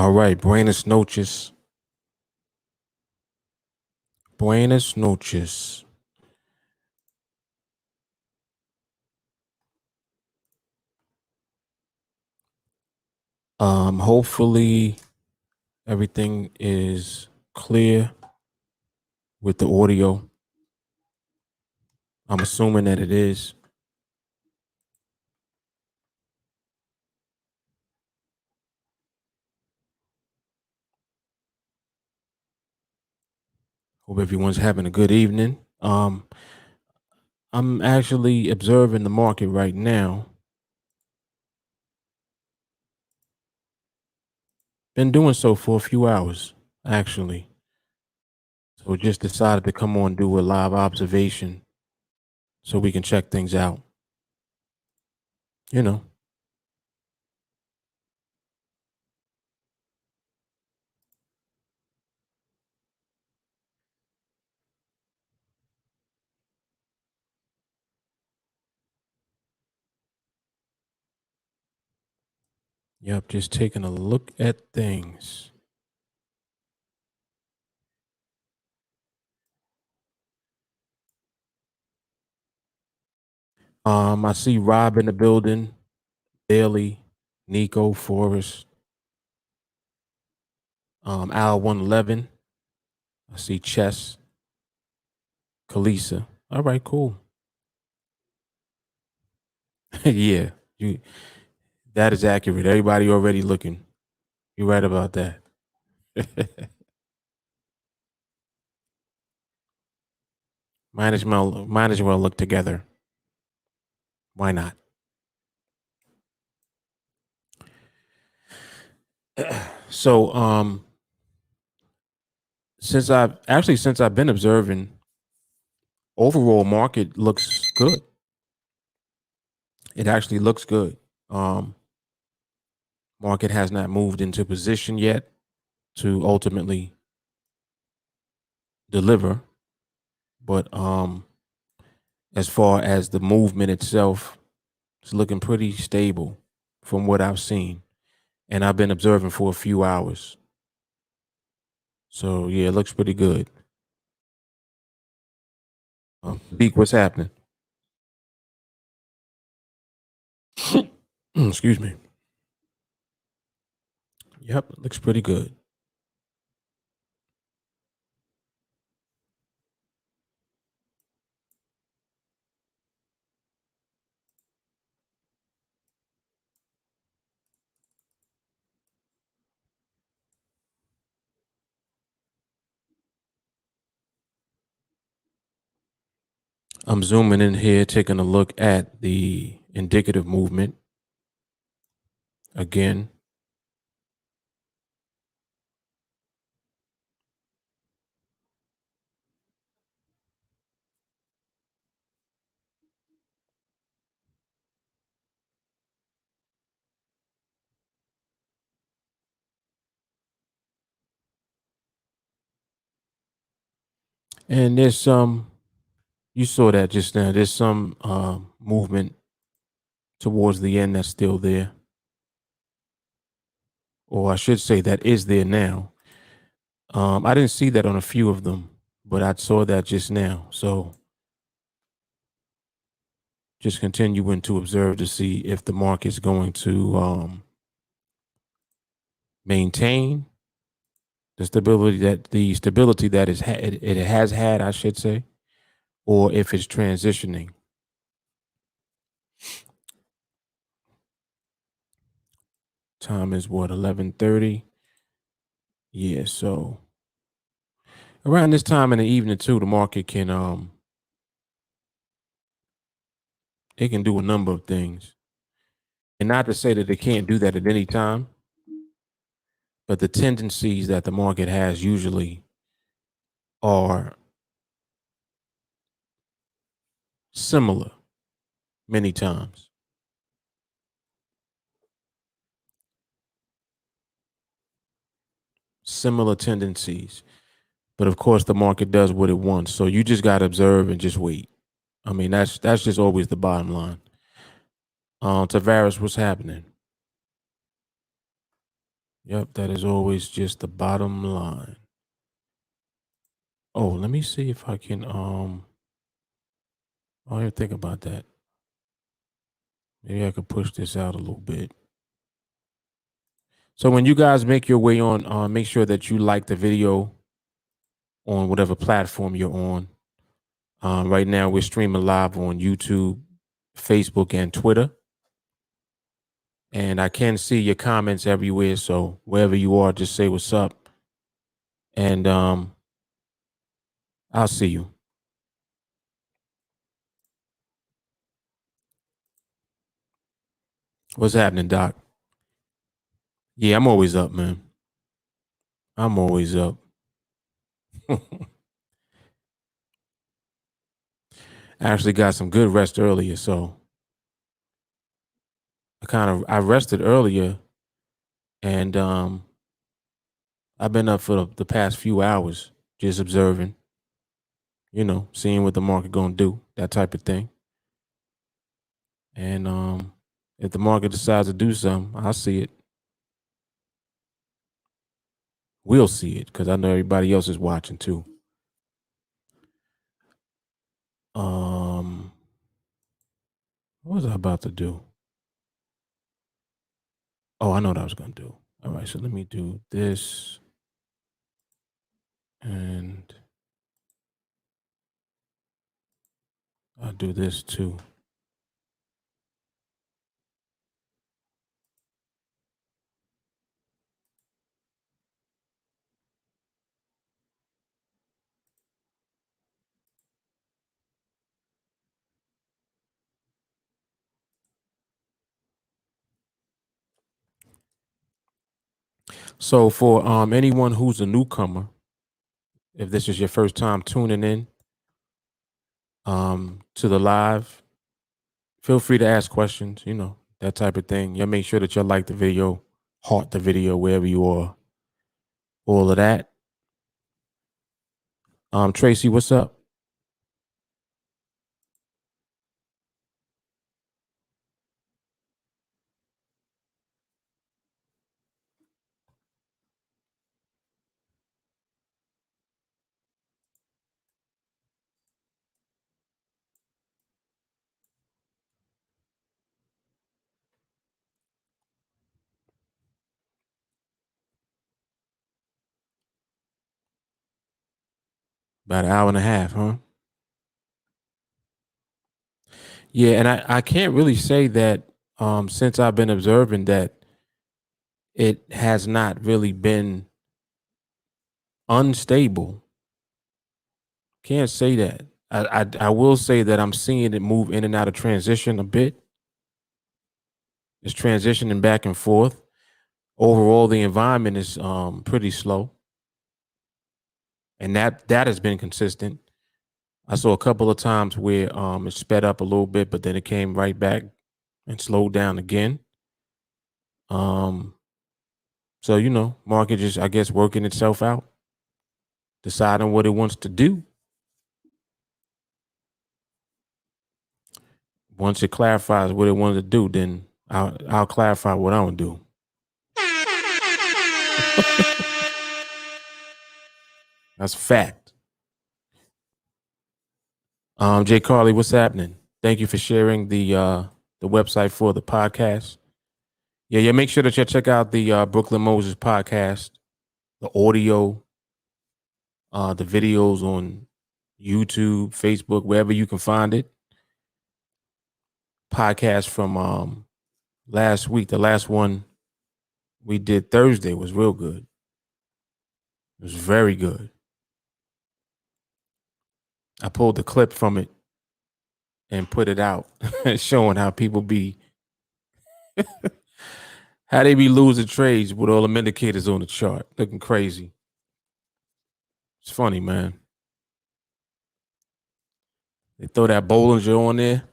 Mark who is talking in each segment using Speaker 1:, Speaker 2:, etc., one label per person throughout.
Speaker 1: All right, buenas noches. Buenas noches. Hopefully everything is clear with the audio. I'm assuming that it is. Hope everyone's having a good evening. I'm actually observing the market right now. Been doing so for a few hours, actually. So just decided to come on and do a live observation so we can check things out. You know. Yep, just taking a look at things. I see Rob in the building, Bailey, Nico, Forrest, Al 111. I see Chess, Kalisa. All right, cool. Yeah, that is accurate. Everybody already looking. You're right about that. might as well look together. Why not? So since I've been observing, overall market looks good. It actually looks good. Market has not moved into position yet to ultimately deliver, but as far as the movement itself, it's looking pretty stable from what I've seen, and I've been observing for a few hours. So yeah, it looks pretty good. Beak, what's happening? Excuse me. Yep, it looks pretty good. I'm zooming in here, taking a look at the indicative movement again. And there's some, you saw that just now, there's some movement towards the end that's still there. Or I should say that is there now. I didn't see that on a few of them, but I saw that just now. So just continuing to observe to see if the market's going to maintain the stability that it has had, I should say, or if it's transitioning. Time is what, 11:30? Yeah, so around this time in the evening too, the market can it can do a number of things. And not to say that it can't do that at any time, but the tendencies that the market has usually are similar many times. Similar tendencies. But of course the market does what it wants. So you just gotta observe and just wait. I mean, that's just always the bottom line. Tavares, what's happening? Yep, that is always just the bottom line. Oh, let me see if I can I didn't think about that. Maybe I could push this out a little bit. So when you guys make your way on, make sure that you like the video on whatever platform you're on. Right now we're streaming live on YouTube, Facebook, and Twitter. And I can see your comments everywhere. So wherever you are, just say what's up. And I'll see you. What's happening, Doc? Yeah, I'm always up, man. I'm always up. I actually got some good rest earlier, so I rested earlier, and I've been up for the past few hours, just observing, seeing what the market gonna do, that type of thing. And if the market decides to do something, I'll see it. We'll see it because I know everybody else is watching too. What was I about to do? Oh, I know what I was gonna do. All right, so let me do this, and I'll do this too. So for anyone who's a newcomer, if this is your first time tuning in to the live, feel free to ask questions, that type of thing. You'll make sure that you like the video, heart the video wherever you are, all of that. Tracy, what's up? About an hour and a half, huh? Yeah, and I can't really say that since I've been observing that it has not really been unstable. Can't say that. I will say that I'm seeing it move in and out of transition a bit. It's transitioning back and forth. Overall, the environment is pretty slow, and that has been consistent. I saw a couple of times where it sped up a little bit, but then it came right back and slowed down again. Um, so market just, I guess, working itself out, deciding what it wants to do. Once it clarifies what it wants to do, then I'll clarify what I'm gonna do. That's fact. Jay Carly, what's happening? Thank you for sharing the website for the podcast. Yeah. Make sure that you check out the Brooklyn Moses podcast, the audio, the videos on YouTube, Facebook, wherever you can find it. Podcast from last week. The last one we did Thursday was real good. It was very good. I pulled the clip from it and put it out, showing how people be how they be losing trades with all the indicators on the chart, looking crazy. It's funny, man. They throw that Bollinger on there.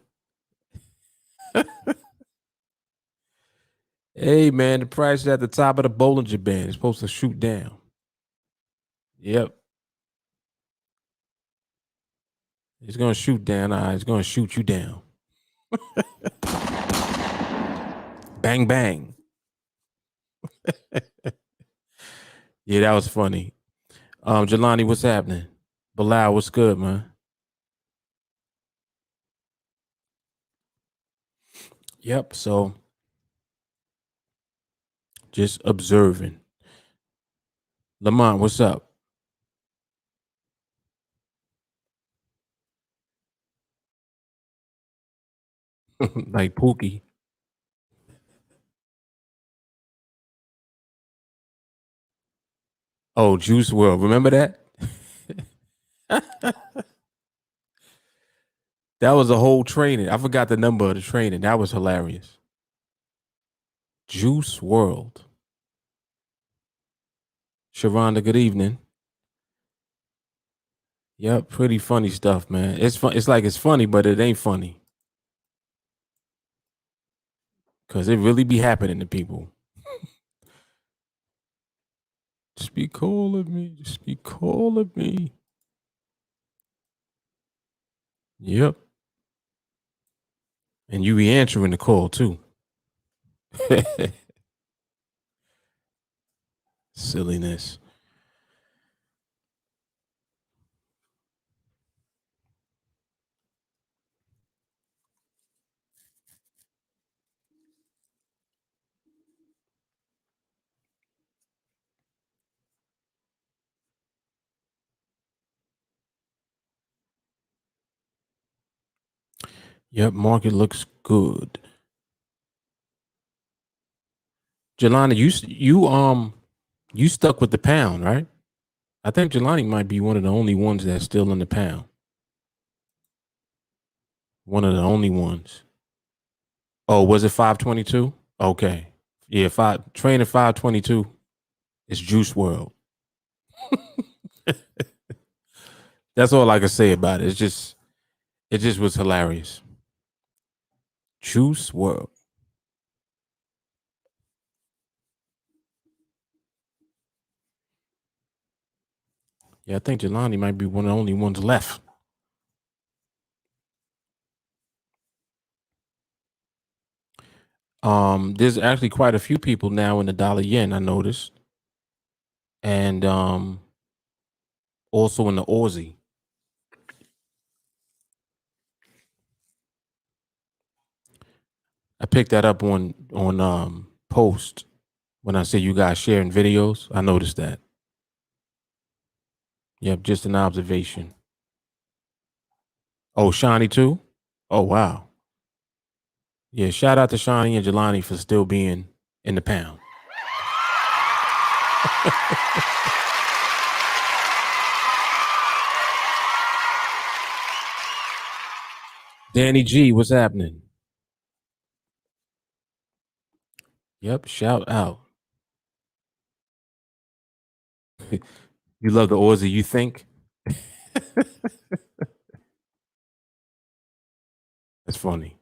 Speaker 1: Hey, man, the price is at the top of the Bollinger Band. It's supposed to shoot down. Yep. It's going to shoot down. It's going to shoot you down. Bang, bang. Yeah, that was funny. Jelani, what's happening? Bilal, what's good, man? Yep. So just observing. Lamont, what's up? Like Pookie. Oh, Juice World. Remember that? That was a whole training. I forgot the number of the training. That was hilarious. Juice World. Sharonda, good evening. Yep, pretty funny stuff, man. It's fun. It's like it's funny, but it ain't funny because it really be happening to people. Just be calling me. Just be calling me. Yep. And you be answering the call too. Silliness. Yep, market looks good. Jelani, you stuck with the pound, right? I think Jelani might be one of the only ones that's still in the pound. One of the only ones. Oh, was it 522? Okay. Yeah, five training 522. It's Juice World. That's all I can say about it. It just was hilarious. Juice World. Yeah, I think Jelani might be one of the only ones left. There's actually quite a few people now in the dollar yen, I noticed. And also in the Aussie. I picked that up on post when I say you guys sharing videos. I noticed that. Yep, just an observation. Oh, Shawnee too? Oh wow. Yeah, shout out to Shawnee and Jelani for still being in the pound. Danny G, what's happening? Yep, shout out. You love the Aussie, you think? That's funny.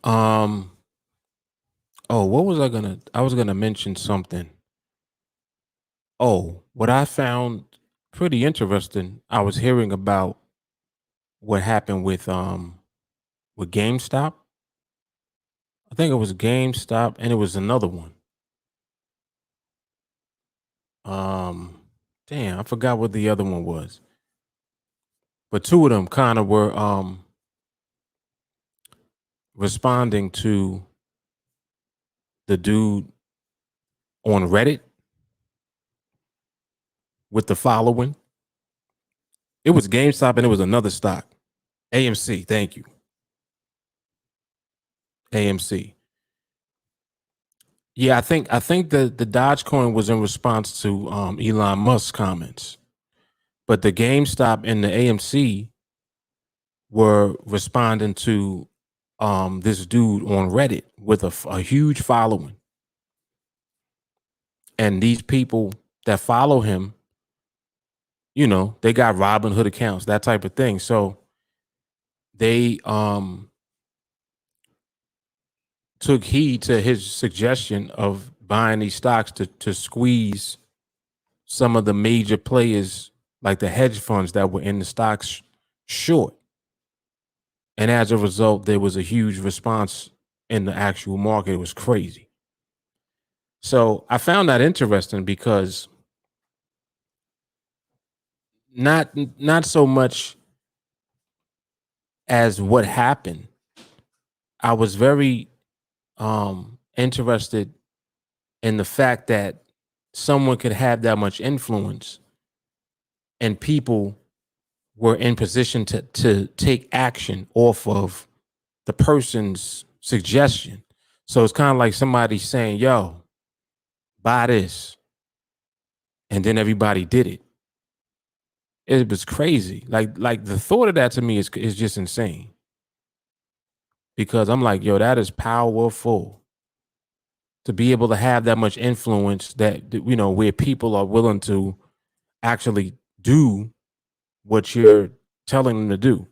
Speaker 1: um, oh, what was I was gonna mention something. Oh, what I found pretty interesting, I was hearing about what happened with GameStop. I think it was GameStop and it was another one. Um, damn, I forgot what the other one was. But two of them kind of were responding to the dude on Reddit with the following. It was GameStop and it was another stock. AMC, thank you. AMC. Yeah, I think the Dogecoin was in response to Elon Musk's comments, but the GameStop and the AMC were responding to this dude on Reddit with a huge following, and these people that follow him they got Robinhood accounts, that type of thing. So they took heed to his suggestion of buying these stocks to squeeze some of the major players, like the hedge funds that were in the stocks, short. And as a result, there was a huge response in the actual market. It was crazy. So I found that interesting because not so much as what happened. I was very interested in the fact that someone could have that much influence and people were in position to take action off of the person's suggestion. So it's kind of like somebody saying, yo, buy this. And then everybody did it. It was crazy. Like the thought of that to me is just insane. Because I'm like, yo, that is powerful to be able to have that much influence that, where people are willing to actually do what you're telling them to do.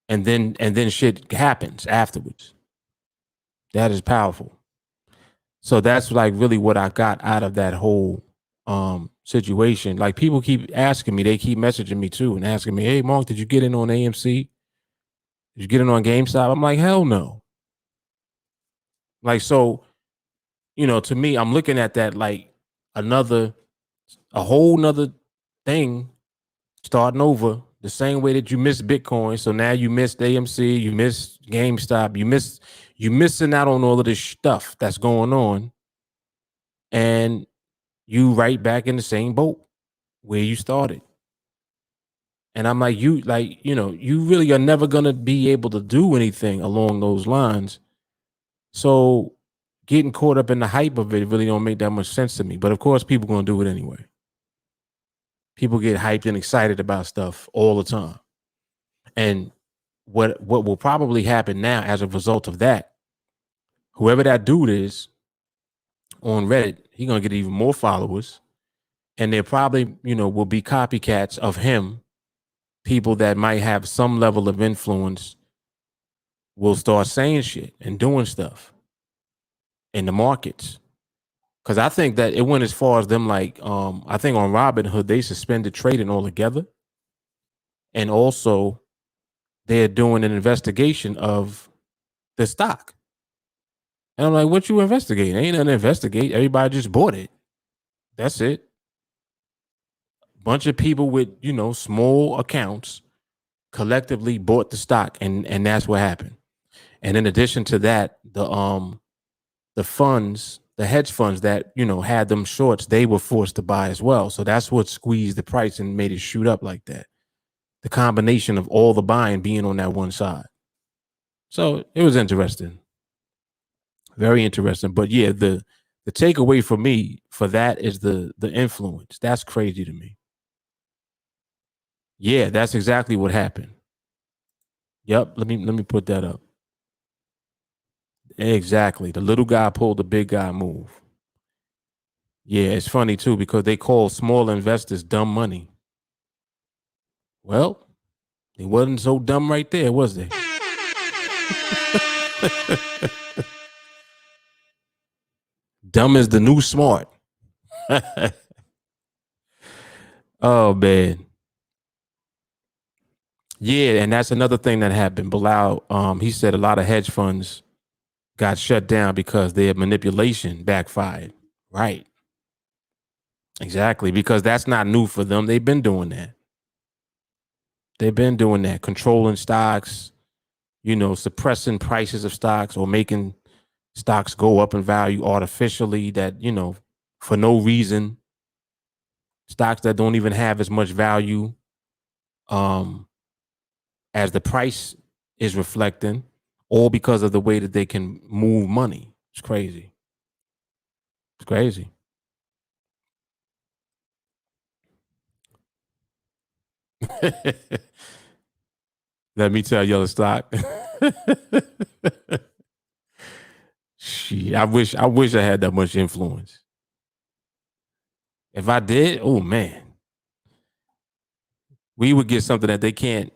Speaker 1: And then shit happens afterwards. That is powerful. So that's like really what I got out of that whole situation. Like people keep asking me, they keep messaging me too and asking me, hey Mark, did you get in on AMC? Did you get in on GameStop? I'm like, hell no. Like, so, to me, I'm looking at that like a whole nother thing starting over the same way that you missed Bitcoin. So now you missed AMC, you missed GameStop, you missing out on all of this stuff that's going on. And you right back in the same boat where you started. And I'm like, you really are never gonna be able to do anything along those lines. So getting caught up in the hype of it really don't make that much sense to me. But of course, people gonna do it anyway. People get hyped and excited about stuff all the time. And what will probably happen now as a result of that, whoever that dude is on Reddit, he's gonna get even more followers. And there probably, will be copycats of him. People that might have some level of influence will start saying shit and doing stuff in the markets. Cause I think that it went as far as them like, I think on Robinhood, they suspended trading altogether. And also they're doing an investigation of the stock. And I'm like, what you investigating? Ain't nothing to investigate. Everybody just bought it. That's it. Bunch of people with, small accounts collectively bought the stock and that's what happened. And in addition to that, the funds, the hedge funds that, had them shorts, they were forced to buy as well. So that's what squeezed the price and made it shoot up like that. The combination of all the buying being on that one side. So it was interesting. Very interesting. But yeah, the takeaway for me for that is the influence. That's crazy to me. Yeah, that's exactly what happened. Yep. Let me put that up. Exactly. The little guy pulled the big guy move. Yeah, it's funny too because they call small investors dumb money. Well, it wasn't so dumb right there, was they? Dumb is the new smart. Oh man. Yeah, and that's another thing that happened. Bilal, he said a lot of hedge funds got shut down because their manipulation backfired. Right. Exactly. Because that's not new for them. They've been doing that. They've been doing that, controlling stocks, suppressing prices of stocks or making stocks go up in value artificially that, for no reason. Stocks that don't even have as much value um, as the price is reflecting, all because of the way that they can move money. It's crazy. It's crazy. Let me tell you the stock. Shit, I wish I had that much influence. If I did, oh man. We would get something that they can't.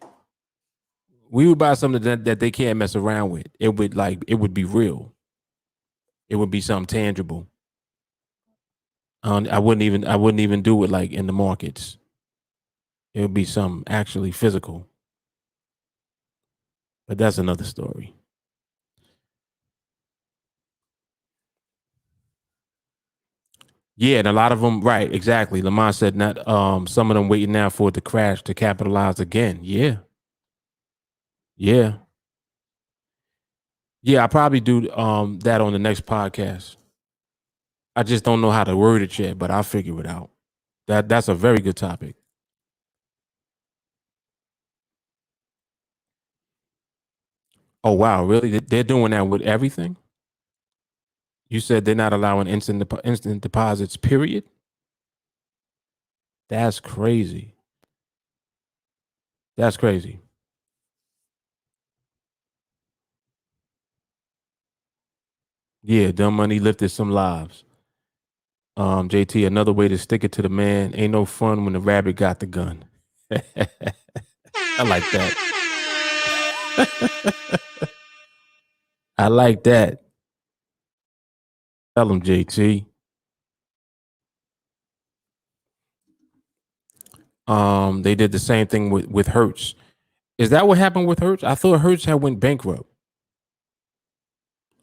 Speaker 1: We would buy something that they can't mess around with. It would be real. It would be something tangible. I wouldn't even do it like in the markets. It would be something actually physical. But that's another story. Yeah, and a lot of them, right? Exactly. Lamont said not. Some of them waiting now for it to crash to capitalize again. Yeah, yeah, yeah. I probably do that on the next podcast. I just don't know how to word it yet, but I'll figure it out. That's a very good topic. Oh wow, really? They're doing that with everything? You said they're not allowing instant deposits. Period. That's crazy. That's crazy. Yeah, dumb money lifted some lives. JT, another way to stick it to the man. Ain't no fun when the rabbit got the gun. I like that. I like that. Tell him, JT. They did the same thing with Hertz. Is that what happened with Hertz? I thought Hertz had went bankrupt.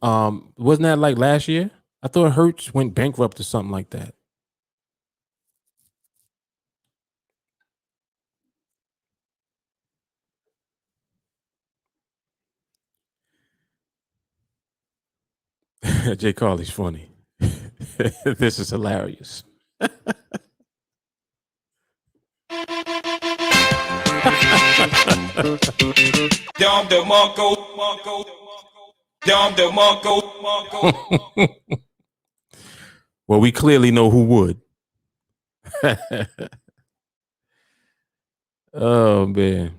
Speaker 1: Wasn't that like last year? I thought Hertz went bankrupt or something like that. Jay Carly's funny. This is hilarious. Dom DeMarco, Dom DeMarco. Well, we clearly know who would. Oh man.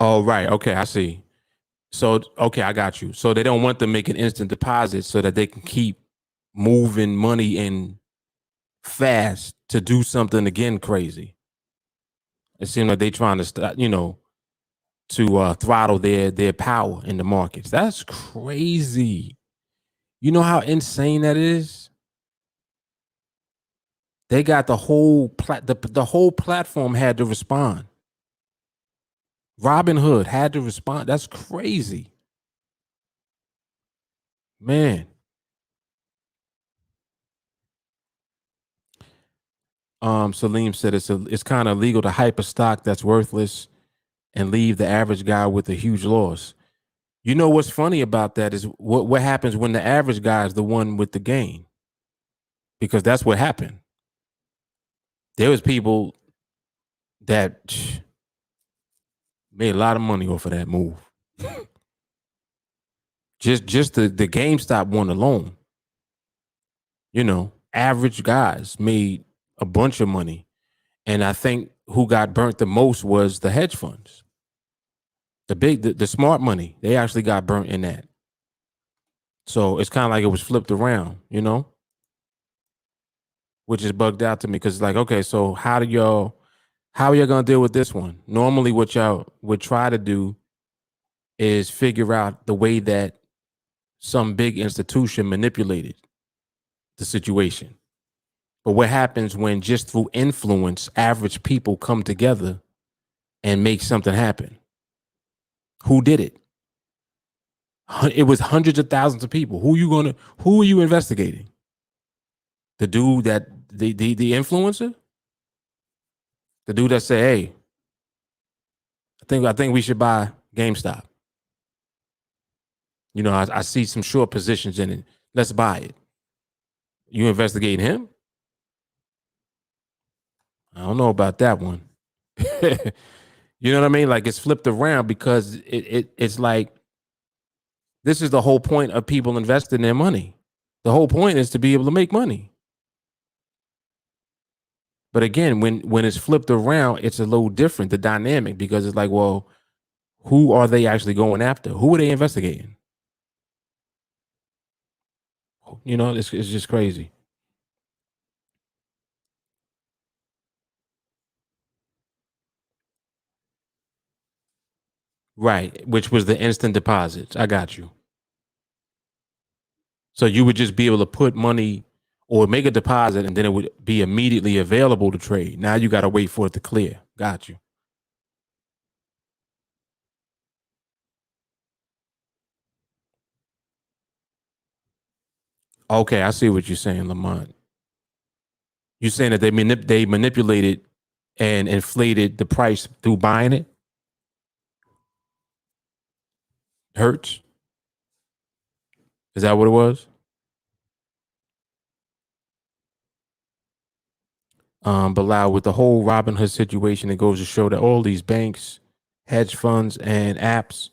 Speaker 1: Oh right. Okay, I see. So okay, I got you. So they don't want them making instant deposits so that they can keep moving money in fast to do something again crazy. It seems like they trying to to throttle their power in the markets. That's crazy. You know how insane that is? They got the whole platform had to respond. Robin Hood had to respond. That's crazy. Man. Salim said it's kind of illegal to hype a stock that's worthless and leave the average guy with a huge loss. You know what's funny about that is what happens when the average guy is the one with the gain, because that's what happened. There was people that made a lot of money off of that move. Just the GameStop one alone, average guys made a bunch of money. And I think who got burnt the most was the hedge funds. The smart money. They actually got burnt in that. So it's kind of like it was flipped around, which is bugged out to me because it's like, okay, so how are y'all gonna deal with this one? Normally, what y'all would try to do is figure out the way that some big institution manipulated the situation. But what happens when just through influence, average people come together and make something happen? Who did it? It was hundreds of thousands of people. Who are you investigating? The dude that the influencer? The dude that said, hey, I think we should buy GameStop. I see some short positions in it. Let's buy it. You investigating him? I don't know about that one. You know what I mean? Like it's flipped around because it's like this is the whole point of people investing their money. The whole point is to be able to make money. But again, when it's flipped around, it's a little different, the dynamic, because it's like, well, who are they actually going after? Who are they investigating? It's just crazy. Right, which was the instant deposits. I got you. So you would just be able to put money or make a deposit and then it would be immediately available to trade. Now you got to wait for it to clear. Got you. Okay, I see what you're saying, Lamont. You're saying that they manipulated and inflated the price through buying it? Hurts? Is that what it was? But Lau, with the whole Robinhood situation, it goes to show that all these banks, hedge funds, and apps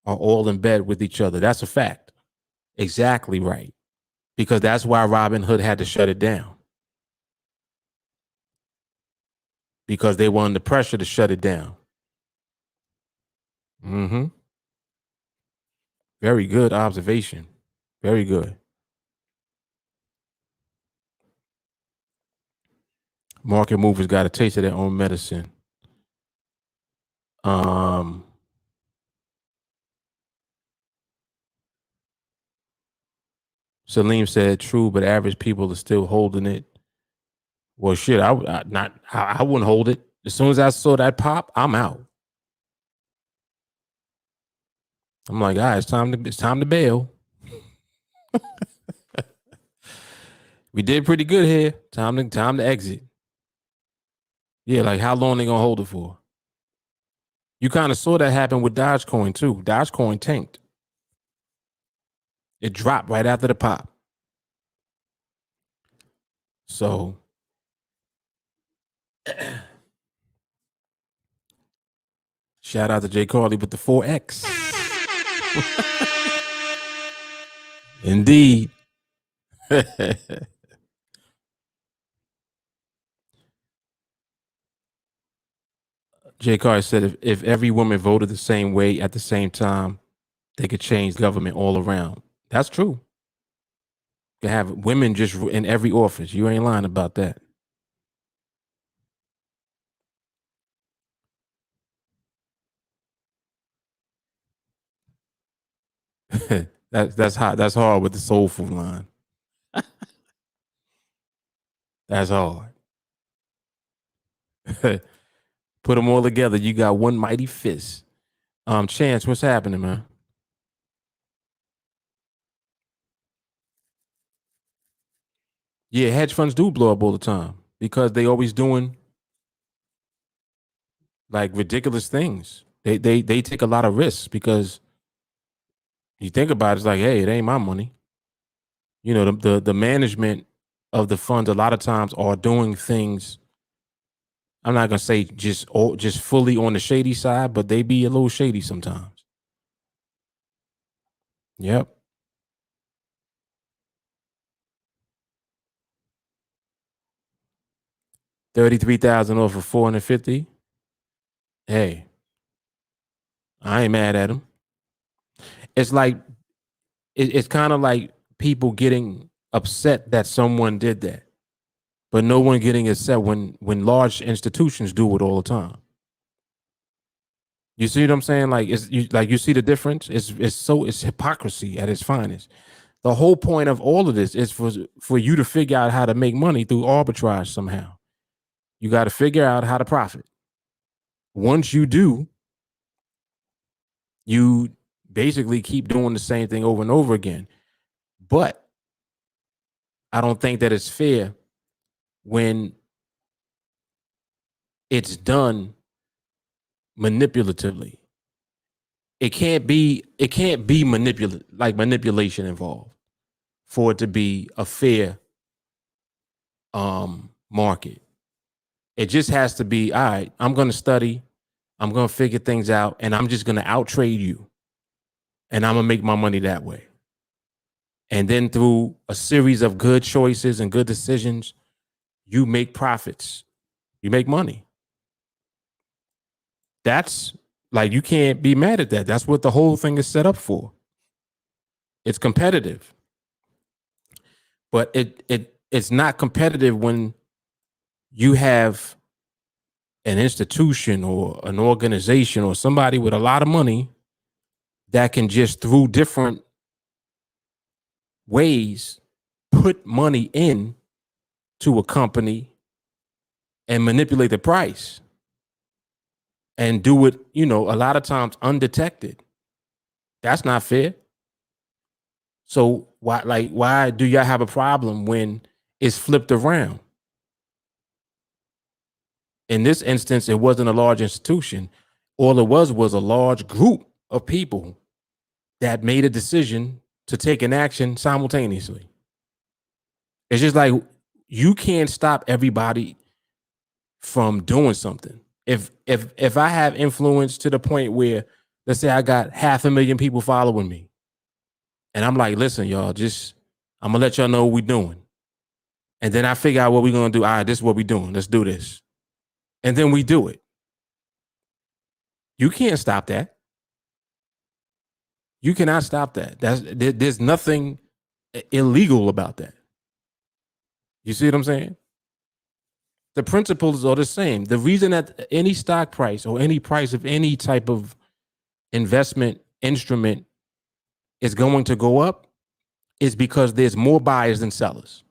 Speaker 1: are all in bed with each other. That's a fact. Exactly right. Because that's why Robinhood had to shut it down. Because they were under pressure to shut it down. Mm-hmm. Very good observation. Very good. Market movers got a taste of their own medicine. Um, Salim said, "True, but average people are still holding it." Well, shit, I wouldn't hold it. As soon as I saw that pop, I'm out. I'm like, all right, it's time to bail. We did pretty good here. Time to exit. Yeah, like how long they gonna hold it for? You kind of saw that happen with Dogecoin too. Dogecoin tanked. It dropped right after the pop. So shout out to Jay Carly with the 4X. Indeed. Jay Carly said if every woman voted the same way at the same time, they could change government all around. That's true. You have women just in every office. You ain't lying about that. That's hot. That's hard with the soul food line. That's hard. Put them all together. You got one mighty fist. Chance, what's happening, man? Yeah, hedge funds do blow up all the time because they always doing like ridiculous things. They take a lot of risks because you think about it, it's like, hey, it ain't my money. You know, the management of the funds a lot of times are doing things. I'm not gonna say just fully on the shady side, but they be a little shady sometimes. Yep. 33,000 off of 450. Hey, I ain't mad at him. It's like it's kind of like people getting upset that someone did that, but no one getting upset when large institutions do it all the time. You see what I'm saying? Like like you see the difference. It's hypocrisy at its finest. The whole point of all of this is for you to figure out how to make money through arbitrage somehow. You got to figure out how to profit. Once you do, you basically keep doing the same thing over and over again. But I don't think that it's fair when it's done manipulatively. It can't be manipulation involved for it to be a fair market. It just has to be, all right, I'm going to study, I'm going to figure things out, and I'm just going to out trade you, and I'm going to make my money that way. And then through a series of good choices and good decisions, you make profits, you make money. That's like, you can't be mad at that. That's what the whole thing is set up for. It's competitive, but it's not competitive when you have an institution or an organization or somebody with a lot of money that can just through different ways put money in to a company and manipulate the price and do it, a lot of times undetected. That's not fair. So why do y'all have a problem when it's flipped around? In this instance, it wasn't a large institution. All it was a large group of people that made a decision to take an action simultaneously. It's just like you can't stop everybody from doing something. If I have influence to the point where, let's say I got 500,000 people following me, and I'm like, listen, y'all, I'm gonna let y'all know what we're doing. And then I figure out what we're gonna do. All right, this is what we're doing. Let's do this. And then we do it. You can't stop that. You cannot stop that. There's nothing illegal about that. You see what I'm saying? The principles are the same. The reason that any stock price or any price of any type of investment instrument is going to go up is because there's more buyers than sellers.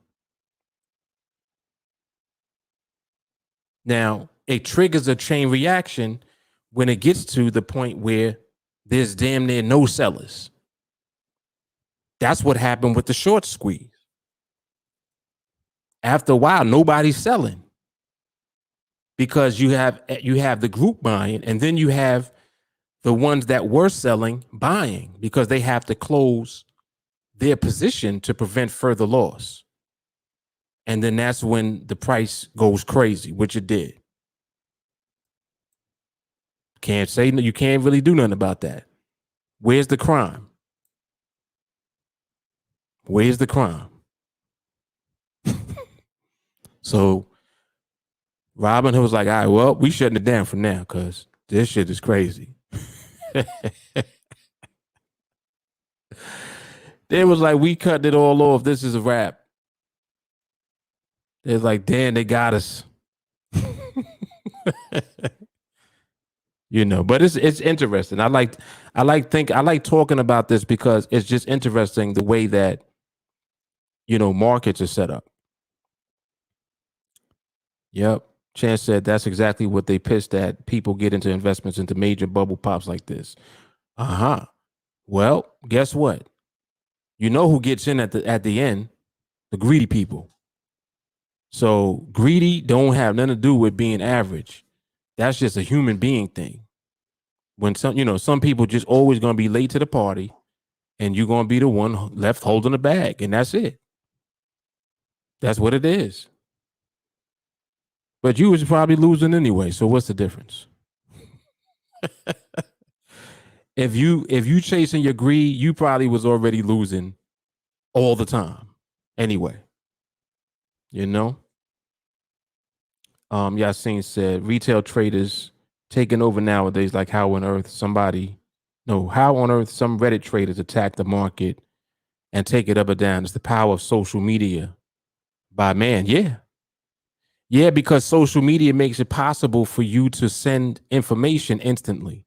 Speaker 1: Now, it triggers a chain reaction when it gets to the point where there's damn near no sellers. That's what happened with the short squeeze. After a while, nobody's selling because you have the group buying, and then you have the ones that were selling buying because they have to close their position to prevent further loss. And then that's when the price goes crazy, which it did. Can't say you can't really do nothing about that. Where's the crime? Where's the crime? So Robin was like, all right, well, we shutting it down for now because this shit is crazy. They was like, we cut it all off. This is a wrap. They're like, damn, they got us. But it's interesting. I like talking about this because it's just interesting the way that markets are set up. Yep. Chance said that's exactly what they pissed at. People get into investments into major bubble pops like this. Well, guess what? You know who gets in at the end? The greedy people. So greedy don't have nothing to do with being average. That's just a human being thing. When some people just always gonna be late to the party, and you're gonna be the one left holding the bag, and that's it. That's what it is. But you was probably losing anyway. So what's the difference? If you chasing your greed, you probably was already losing all the time anyway. Yasin said retail traders taking over nowadays, like how on earth some Reddit traders attack the market and take it up or down. It's the power of social media by man. Yeah, because social media makes it possible for you to send information instantly.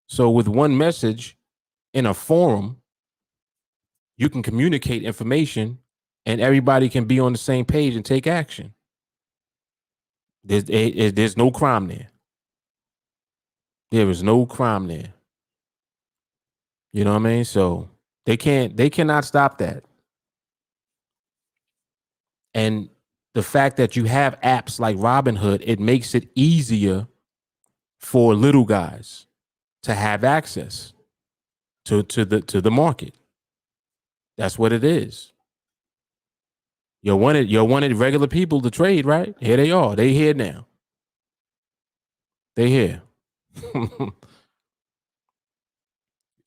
Speaker 1: So with one message in a forum, you can communicate information and everybody can be on the same page and take action. There's no crime there. There is no crime there. You know what I mean? So they cannot stop that. And the fact that you have apps like Robinhood, it makes it easier for little guys to have access to the market. That's what it is. You wanted regular people to trade, right? Here they are. They here now. They here.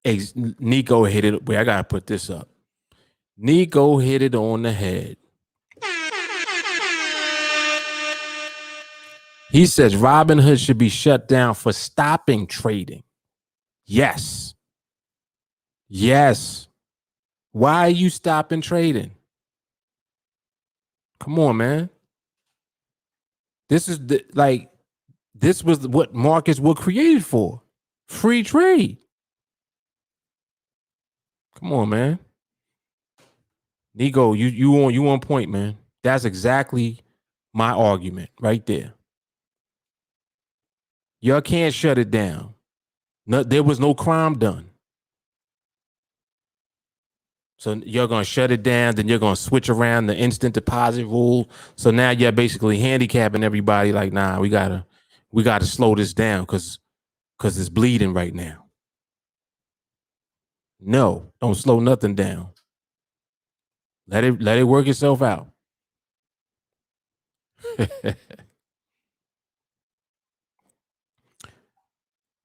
Speaker 1: Hey, Nico hit it. Wait, I gotta put this up. Nico hit it on the head. He says Robinhood should be shut down for stopping trading. Yes. Why are you stopping trading? Come on, man. This is This was what markets were created for. Free trade. Come on, man. Nico, you on point, man. That's exactly my argument right there. Y'all can't shut it down. No, there was no crime done. So you're gonna shut it down, then you're gonna switch around the instant deposit rule. So now you're basically handicapping everybody. Like, nah, we gotta slow this down because it's bleeding right now. No, don't slow nothing down. Let it work itself out.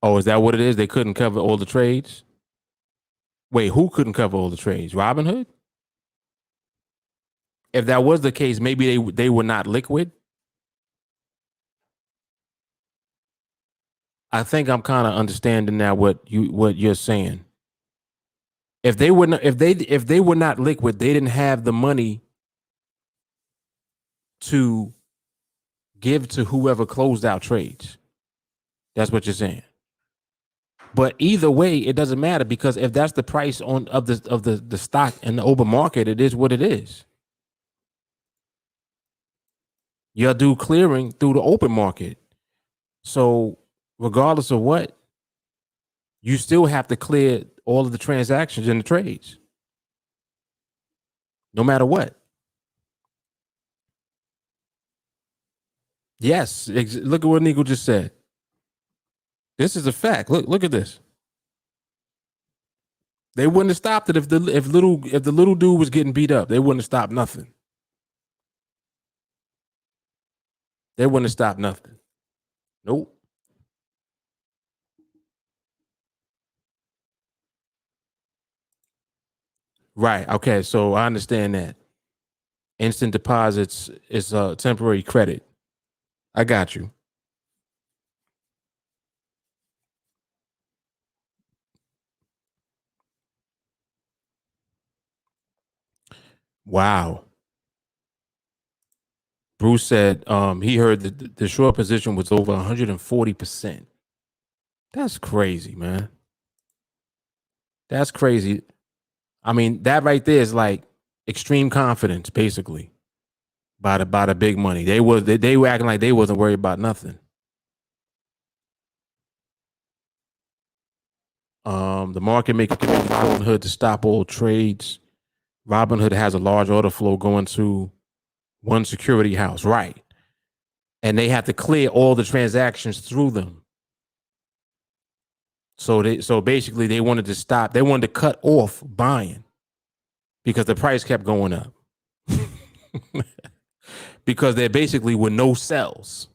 Speaker 1: Oh, is that what it is? They couldn't cover all the trades? Wait, who couldn't cover all the trades? Robinhood? If that was the case, maybe they were not liquid. I think I'm kind of understanding now what you're saying. If they were not, if they were not liquid, they didn't have the money to give to whoever closed out trades. That's what you're saying. But either way, it doesn't matter because if that's the price of the stock in the open market, it is what it is. You'll do clearing through the open market. So regardless of what, you still have to clear all of the transactions and the trades. No matter what. Yes. Look at what Nico just said. This is a fact. Look at this. They wouldn't have stopped it if the little dude was getting beat up. They wouldn't have stopped nothing. They wouldn't have stopped nothing. Nope. Right. Okay. So I understand that. Instant deposits is a temporary credit. I got you. Wow. Bruce said he heard that the short position was over 140%. That's crazy, man. That's crazy. I mean, that right there is like extreme confidence, basically, by the big money. They were acting like they wasn't worried about nothing. The market maker told Robinhood to stop all trades. Robinhood has a large order flow going to one security house, right? And they have to clear all the transactions through them. So basically they wanted to stop. They wanted to cut off buying because the price kept going up. Because there basically were no sells.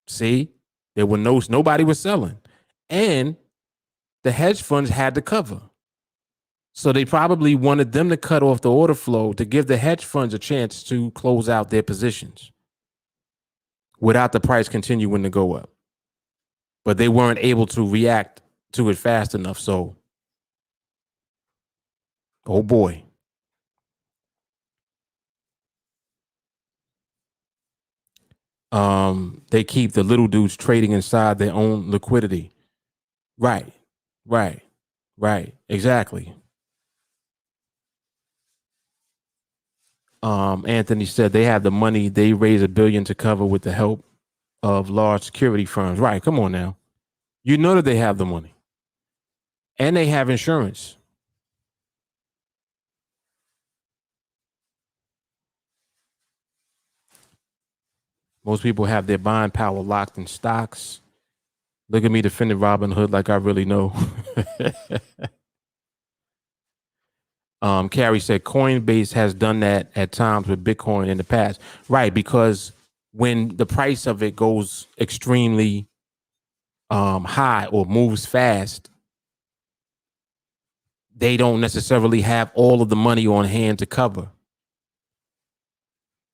Speaker 1: See, there were nobody was selling, and the hedge funds had to cover. So they probably wanted them to cut off the order flow to give the hedge funds a chance to close out their positions without the price continuing to go up. But they weren't able to react to it fast enough. So, oh boy. They keep the little dudes trading inside their own liquidity. Right. Exactly. Anthony said they have the money. They raise $1 billion to cover with the help of large security firms. Right. Come on now. You know that they have the money. And they have insurance. Most people have their buying power locked in stocks. Look at me defending Robinhood like I really know. Carrie said Coinbase has done that at times with Bitcoin in the past. Right, because when the price of it goes extremely high or moves fast, they don't necessarily have all of the money on hand to cover.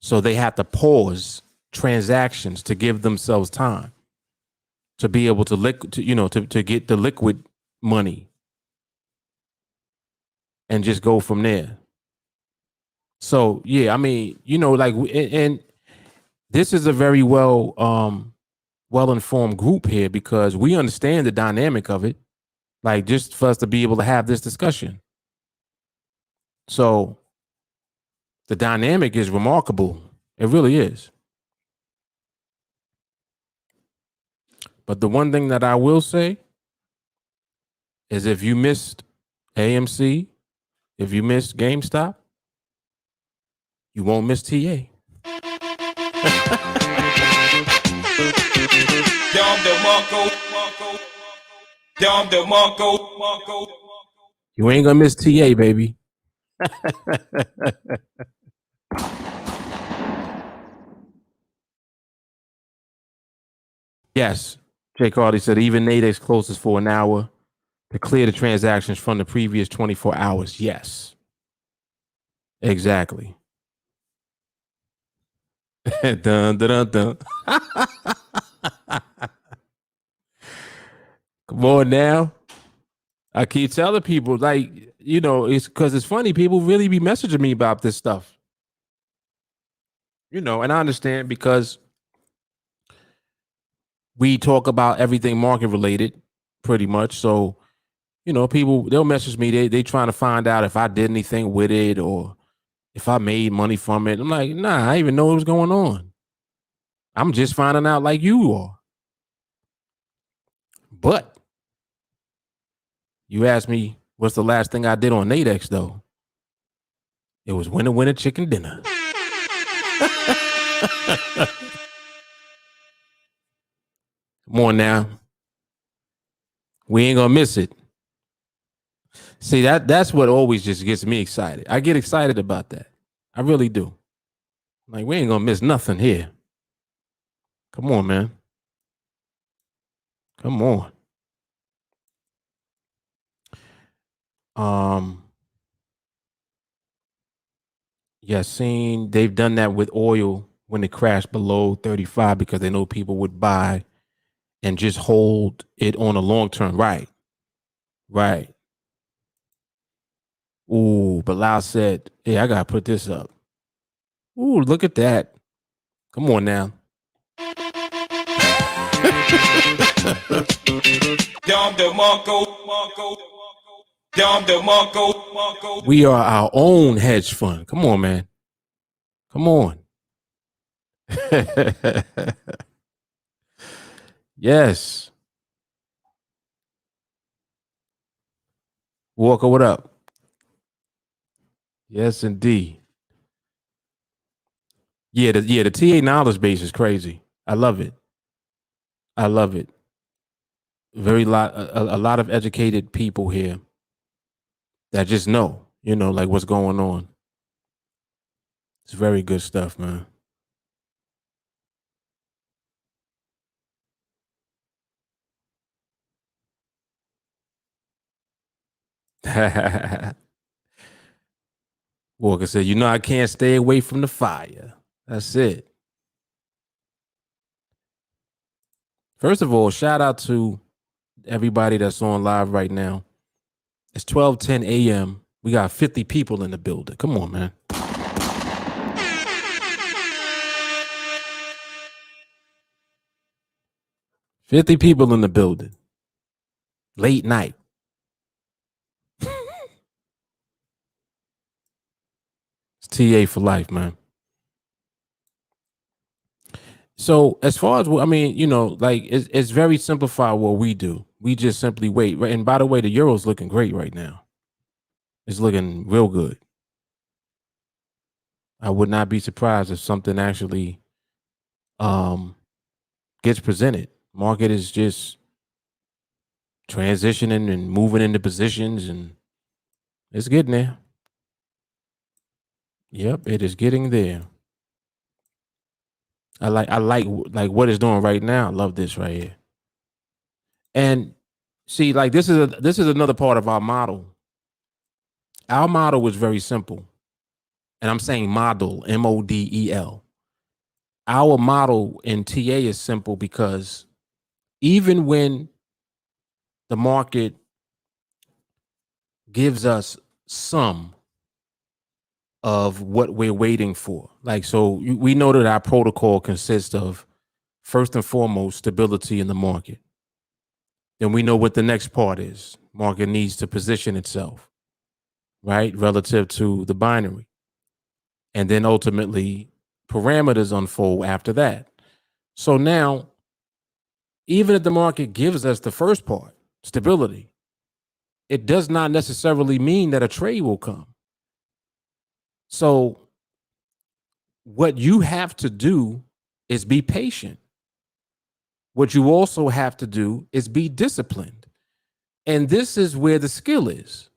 Speaker 1: So they have to pause transactions to give themselves time to be able to to get the liquid money and just go from there. So yeah, I mean, like, and this is a very well well-informed group here because we understand the dynamic of it, like just for us to be able to have this discussion. So the dynamic is remarkable. It really is. But the one thing that I will say is if you missed AMC, if you missed GameStop, you won't miss TA. You ain't gonna miss TA, baby. Yes. Jay Cardi said even NADEX closes for an hour to clear the transactions from the previous 24 hours. Yes. Exactly. Dun, dun, dun, dun. Come on now. I keep telling people, like, it's because it's funny. People really be messaging me about this stuff. And I understand because we talk about everything market related pretty much. So, people, they'll message me. They trying to find out if I did anything with it or if I made money from it. I'm like, nah, I didn't even know what was going on. I'm just finding out like you are. But you asked me what's the last thing I did on NADEX though. It was winner chicken dinner. Come on now. We ain't gonna miss it. See, that's what always just gets me excited. I get excited about that. I really do. Like, we ain't gonna miss nothing here. Come on, man. Come on. Seen they've done that with oil when it crashed below 35 because they know people would buy and just hold it on a long term. Right. Right. Ooh, Bilal said, hey, I gotta put this up. Ooh, look at that. Come on now. We are our own hedge fund. Come on, man. Come on. Yes. Walker, what up? Yes, indeed. Yeah, the TA knowledge base is crazy. I love it. I love it. A lot of educated people here that just know, like what's going on. It's very good stuff, man. Walker said, I can't stay away from the fire. That's it. First of all, shout out to everybody that's on live right now. It's 12:10 a.m. We got 50 people in the building. Come on, man. $50 people in the building. Late night. It's TA for life, man. So as far as like it's very simplified what we do. We just simply wait. And by the way, the euro's looking great right now. It's looking real good. I would not be surprised if something actually gets presented. Market is just transitioning and moving into positions, and it's getting there. Yep, it is getting there. I like what it's doing right now. I love this right here. And see, like this is another part of our model. Our model is very simple. And I'm saying model, MODEL. Our model in TA is simple because even when the market gives us some of what we're waiting for, like, so we know that our protocol consists of First and foremost, stability in the market. Then we know what the next part is. Market needs to position itself, right, relative to the binary. And then ultimately, parameters unfold after that. So now, even if the market gives us the first part, stability, it does not necessarily mean that a trade will come. So what you have to do is be patient. What you also have to do is be disciplined. And this is where the skill is.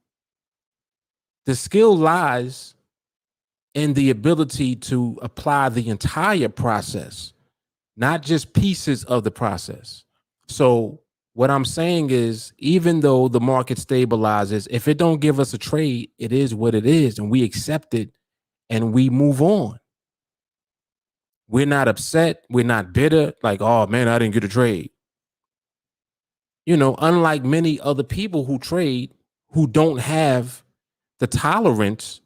Speaker 1: The skill lies in the ability to apply the entire process, not just pieces of the process. So what I'm saying is, even though the market stabilizes, if it don't give us a trade, it is what it is, and we accept it and we move on. We're not upset. We're not bitter. Like, oh man, I didn't get a trade. You know, unlike many other people who trade who don't have the tolerance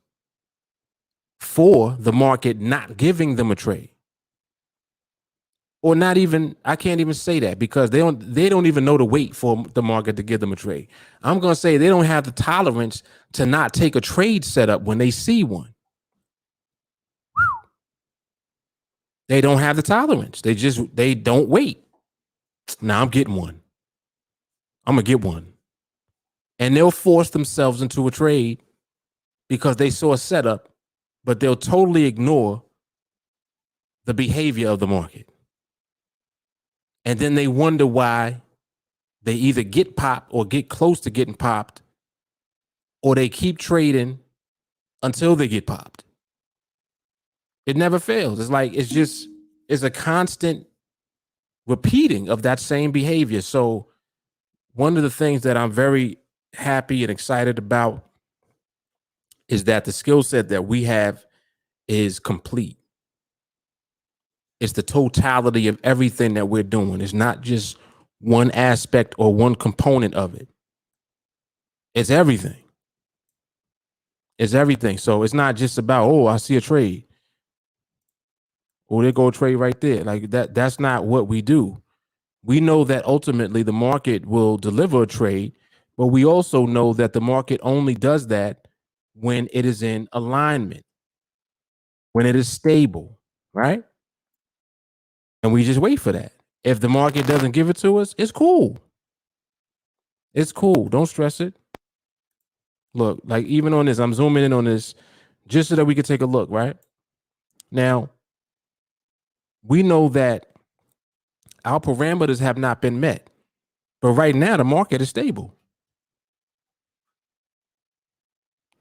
Speaker 1: for the market not giving them a trade. Or not even, I can't even say that, because they don't even know to wait for the market to give them a trade. I'm going to say they don't have the tolerance to not take a trade setup when they see one. They don't have the tolerance. They don't wait. Now I'm getting one. I'm going to get one. And they'll force themselves into a trade because they saw a setup, but they'll totally ignore the behavior of the market. And then they wonder why they either get popped or get close to getting popped, or they keep trading until they get popped. It never fails. It's like, it's a constant repeating of that same behavior. So one of the things that I'm very happy and excited about is that the skill set that we have is complete. It's the totality of everything that we're doing. It's not just one aspect or one component of it. It's everything. It's everything. So it's not just about, oh, I see a trade. Oh, there go a trade right there. Like that's not what we do. We know that ultimately the market will deliver a trade, but we also know that the market only does that when it is in alignment, when it is stable, right? And we just wait for that. If the market doesn't give it to us, it's cool. It's cool. Don't stress it. Look, like even on this, I'm zooming in on this just so that we can take a look, right? Now, we know that our parameters have not been met, but right now the market is stable.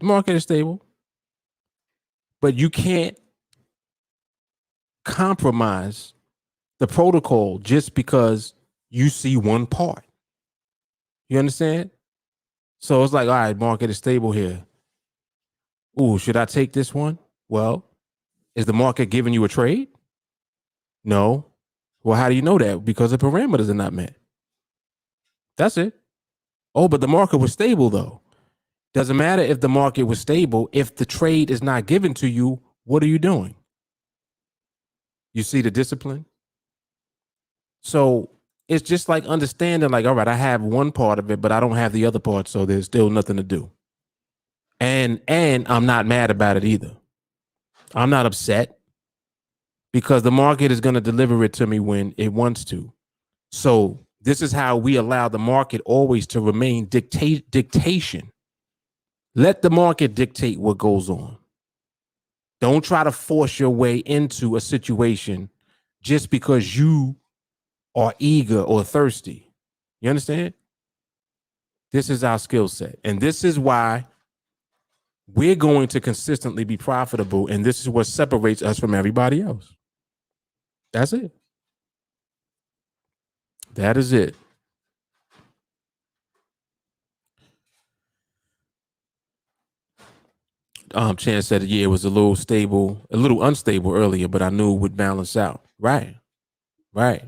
Speaker 1: The market is stable, but you can't compromise the protocol just because you see one part. You understand? So it's like, all right, market is stable here. Ooh, should I take this one? Well, is the market giving you a trade? No. Well, how do you know that? Because the parameters are not met. That's it. Oh, but the market was stable though. Doesn't matter if the market was stable. If the trade is not given to you, what are you doing? You see the discipline? So it's just like understanding, like, all right, I have one part of it, but I don't have the other part. So there's still nothing to do. And I'm not mad about it either. I'm not upset because the market is going to deliver it to me when it wants to. So this is how we allow the market always to remain dictation. Let the market dictate what goes on. Don't try to force your way into a situation just because you are eager or thirsty. You understand? This is our skill set. And this is why we're going to consistently be profitable. And this is what separates us from everybody else. That's it. That is it. Chance said, yeah, it was a little stable, a little unstable earlier, but I knew it would balance out. Right. Right.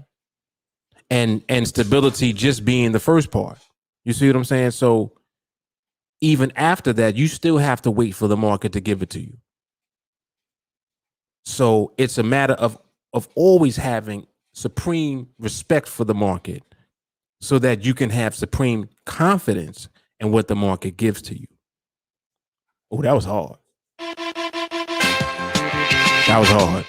Speaker 1: And stability just being the first part. You see what I'm saying? So even after that, you still have to wait for the market to give it to you. So it's a matter of always having supreme respect for the market so that you can have supreme confidence in what the market gives to you. Oh, that was hard. That was hard.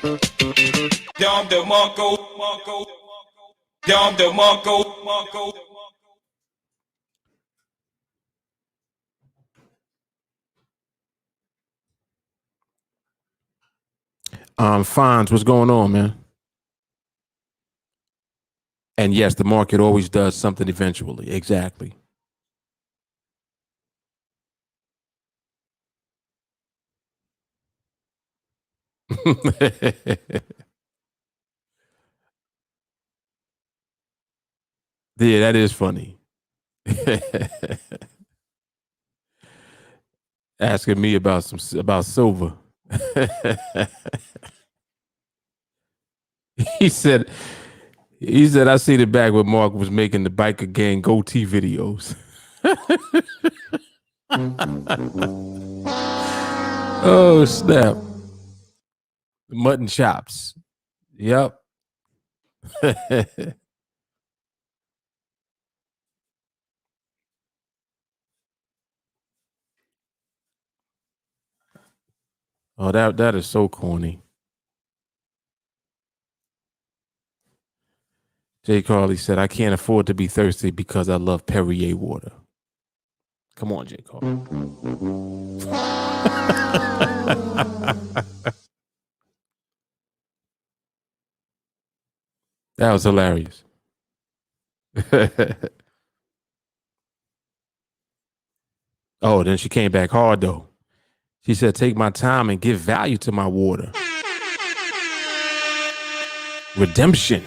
Speaker 1: Fonz, what's going on, man? And yes, the market always does something eventually. Exactly. Yeah, that is funny. Asking me about silver. he said I see the back when Mark was making the biker gang goatee videos. Oh snap. Mutton chops. Yep. Oh, that is so corny. Jay Carly said, I can't afford to be thirsty because I love Perrier water. Come on, Jay Carly. That was hilarious. Oh, then she came back hard though. She said, take my time and give value to my water. Redemption.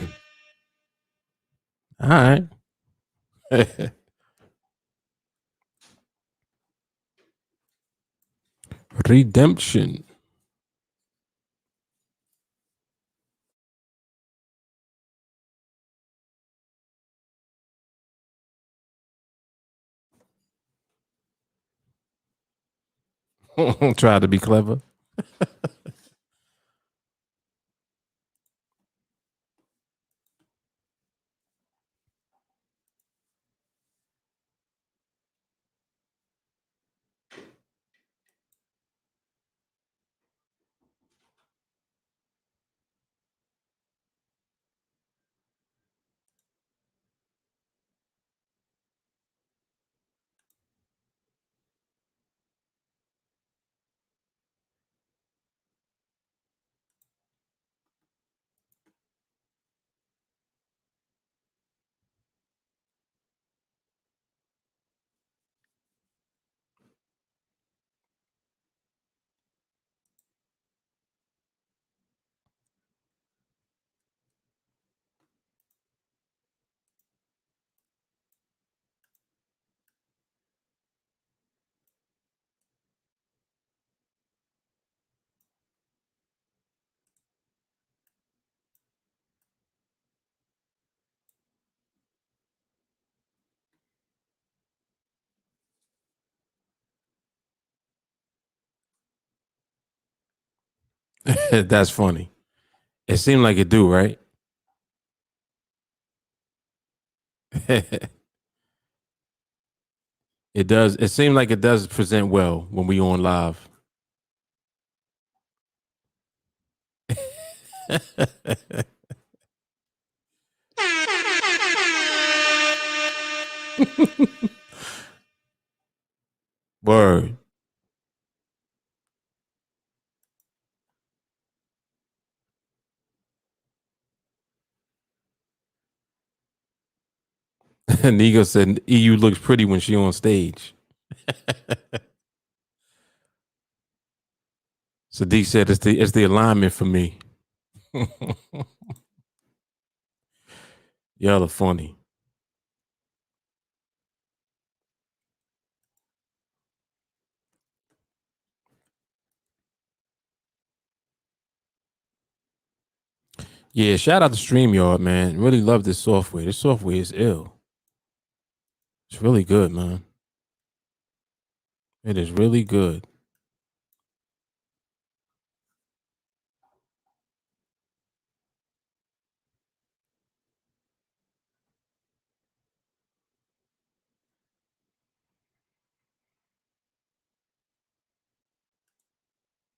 Speaker 1: All right. Redemption. Try to be clever. That's funny. It seemed like it do, right? It does. It seemed like it does present well when we on live. Word. Nigo said EU looks pretty when she on stage. Sadiq said it's the alignment for me. Y'all are funny. Yeah, shout out to StreamYard, man. Really love this software. This software is ill. It's really good, man. It is really good.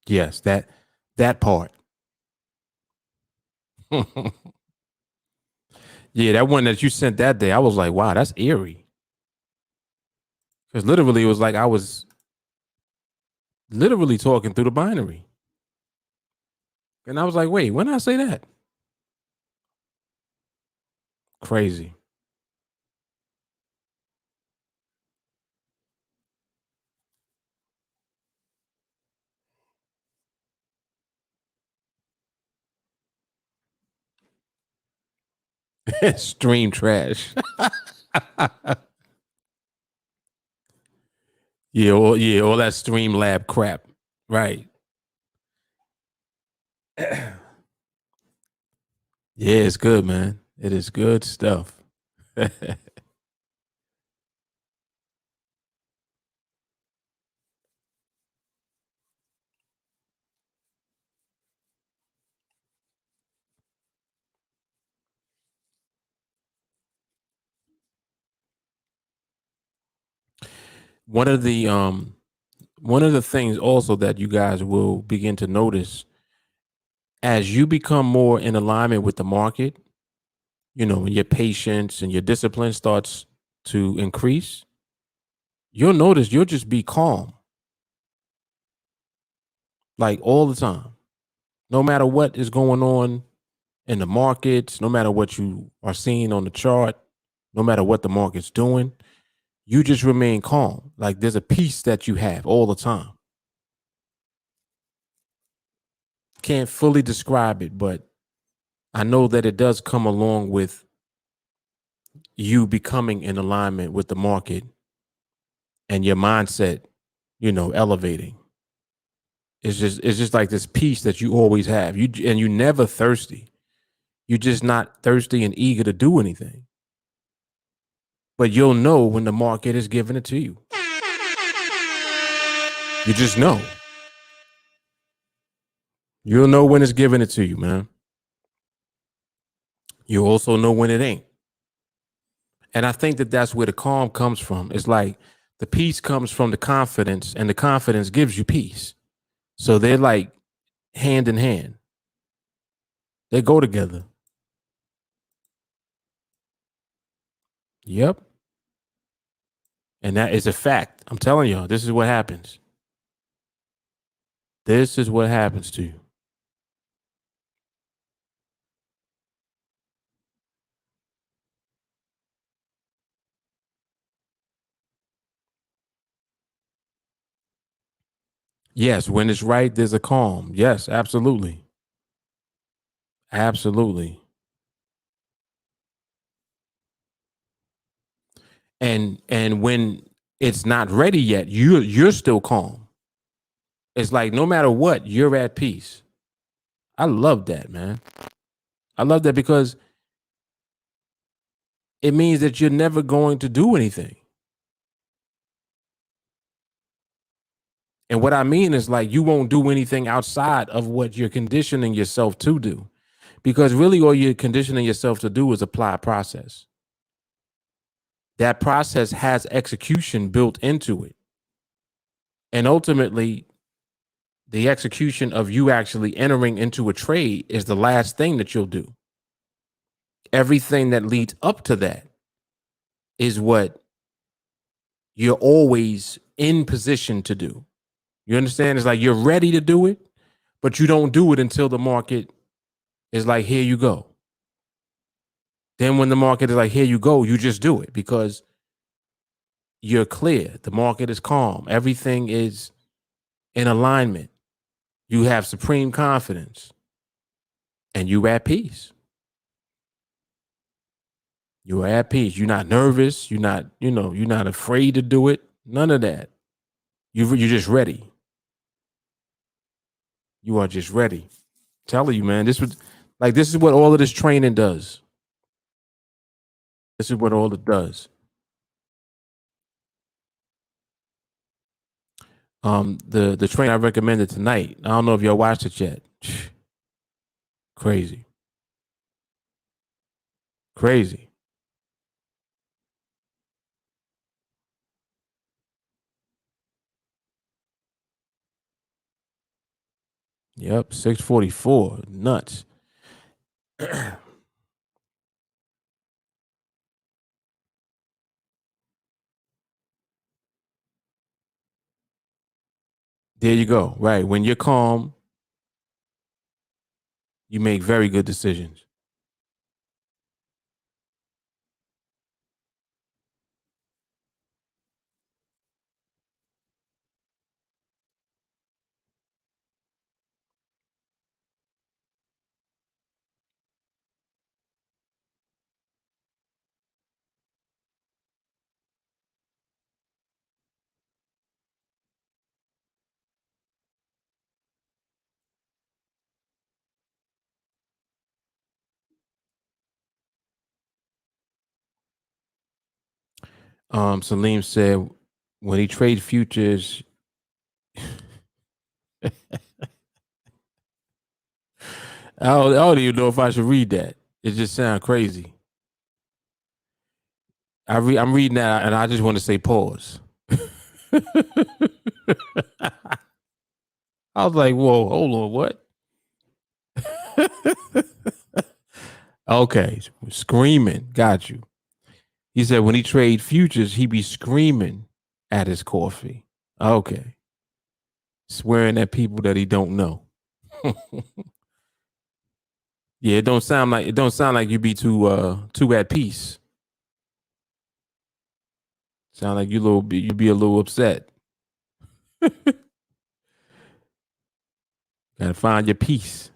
Speaker 1: Yes, that part. Yeah, that one that you sent that day, I was like, wow, that's eerie. Because literally, it was like I was literally talking through the binary, and I was like, wait, when did I say that? Crazy. Stream trash. Yeah, all that stream lab crap. Right. Yeah, it's good, man. It is good stuff. one of the um one of the things also that you guys will begin to notice as you become more in alignment with the market, when your patience and your discipline starts to increase, you'll notice you'll just be calm like all the time. No matter what is going on in the markets, no matter what you are seeing on the chart, no matter what the market's doing, you just remain calm. Like there's a peace that you have all the time. Can't fully describe it, but I know that it does come along with you becoming in alignment with the market and your mindset, elevating. It's just like this peace that you always have. You never thirsty. You're just not thirsty and eager to do anything. But you'll know when the market is giving it to you. You just know. You'll know when it's giving it to you, man. You also know when it ain't. And I think that that's where the calm comes from. It's like the peace comes from the confidence, and the confidence gives you peace. So they're like hand in hand. They go together. Yep. And that is a fact. I'm telling y'all, this is what happens. This is what happens to you. Yes, when it's right, there's a calm. Yes, absolutely. Absolutely. And when it's not ready yet, you're still calm. It's like no matter what, you're at peace. I love that, man. I love that because it means that you're never going to do anything. And what I mean is like you won't do anything outside of what you're conditioning yourself to do. Because really all you're conditioning yourself to do is apply a process. That process has execution built into it. And ultimately, the execution of you actually entering into a trade is the last thing that you'll do. Everything that leads up to that is what you're always in position to do. You understand? It's like you're ready to do it, but you don't do it until the market is like, here you go. Then when the market is like, here you go, you just do it because you're clear. The market is calm. Everything is in alignment. You have supreme confidence and you at peace. You're at peace. You're not nervous. You're not afraid to do it. None of that. You're just ready. You are just ready. Telling you, man, this is what all of this training does. This is what all it does. The train I recommended tonight. I don't know if y'all watched it yet. Crazy, crazy. Yep, 644. Nuts. There you go. Right. When you're calm, you make very good decisions. Salim said when he trades futures, I don't even know if I should read that. It just sounds crazy. I'm reading that and I just want to say pause. I was like, whoa, hold on, what? Okay, screaming. Got you. He said when he trade futures, he be screaming at his coffee. Okay. Swearing at people that he don't know. Yeah, it don't sound like you be too at peace. Sound like you be a little upset. Gotta find your peace.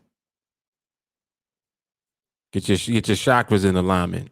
Speaker 1: Get your chakras in alignment.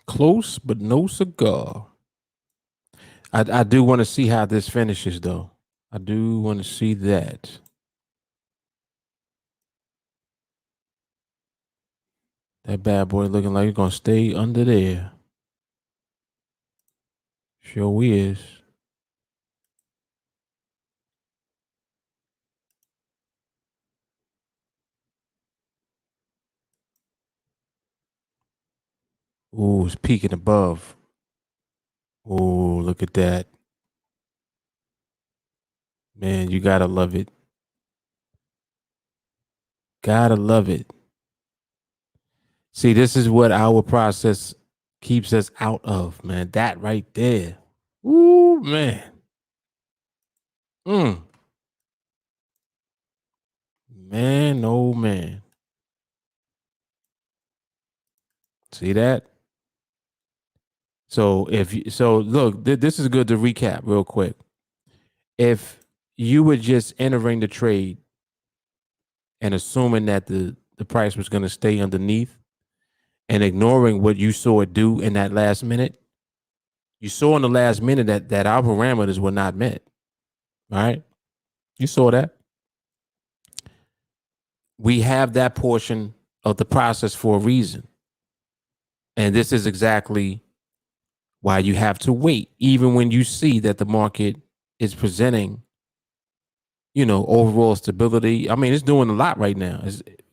Speaker 1: Close, but no cigar. I do want to see how this finishes, though. I do want to see that. That bad boy looking like he's gonna stay under there. Sure is. Ooh, it's peaking above. Ooh, look at that. Man, you gotta love it. Gotta love it. See, this is what our process keeps us out of, man. That right there. Ooh, man. Mm. Man, oh man. See that? So look, this is good to recap real quick. If you were just entering the trade and assuming that the price was going to stay underneath and ignoring what you saw it do in that last minute, you saw in the last minute that our parameters were not met. All right. You saw that. We have that portion of the process for a reason. And this is exactly why you have to wait, even when you see that the market is presenting, overall stability. I mean, it's doing a lot right now.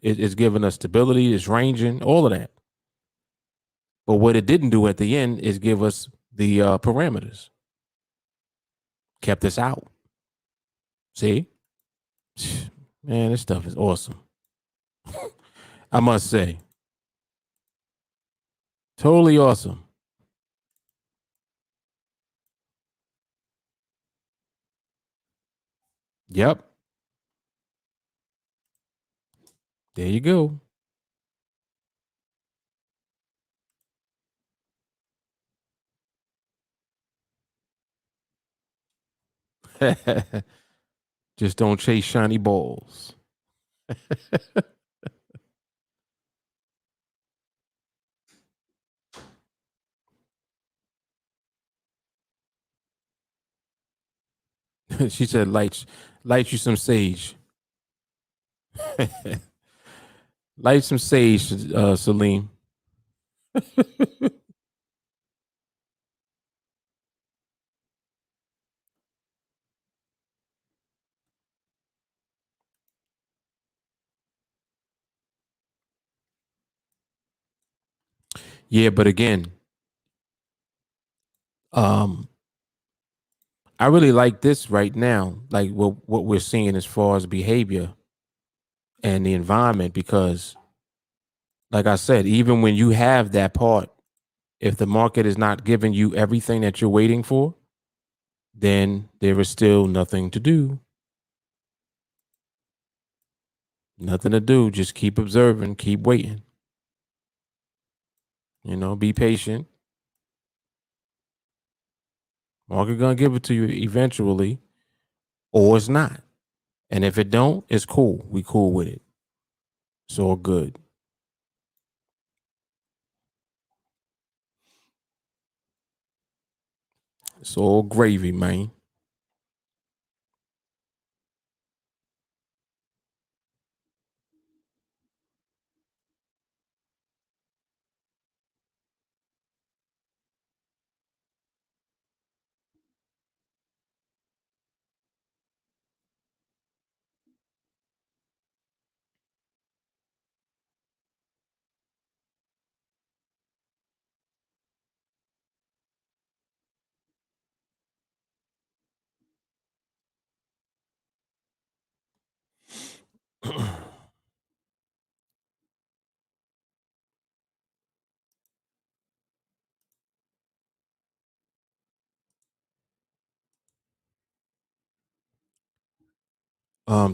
Speaker 1: It's giving us stability, it's ranging, all of that. But what it didn't do at the end is give us the parameters, kept us out. See? Man, this stuff is awesome. I must say, totally awesome. Yep. There you go. Just don't chase shiny balls. She said, light you some sage. Light some sage, Salim. Yeah, but again, um, I really like this right now, like what we're seeing as far as behavior and the environment, because, like I said, even when you have that part, if the market is not giving you everything that you're waiting for, then there is still nothing to do. Nothing to do. Just keep observing, keep waiting. Be patient. Market gonna give it to you eventually, or it's not. And if it don't, it's cool. We cool with it. It's all good. It's all gravy, man.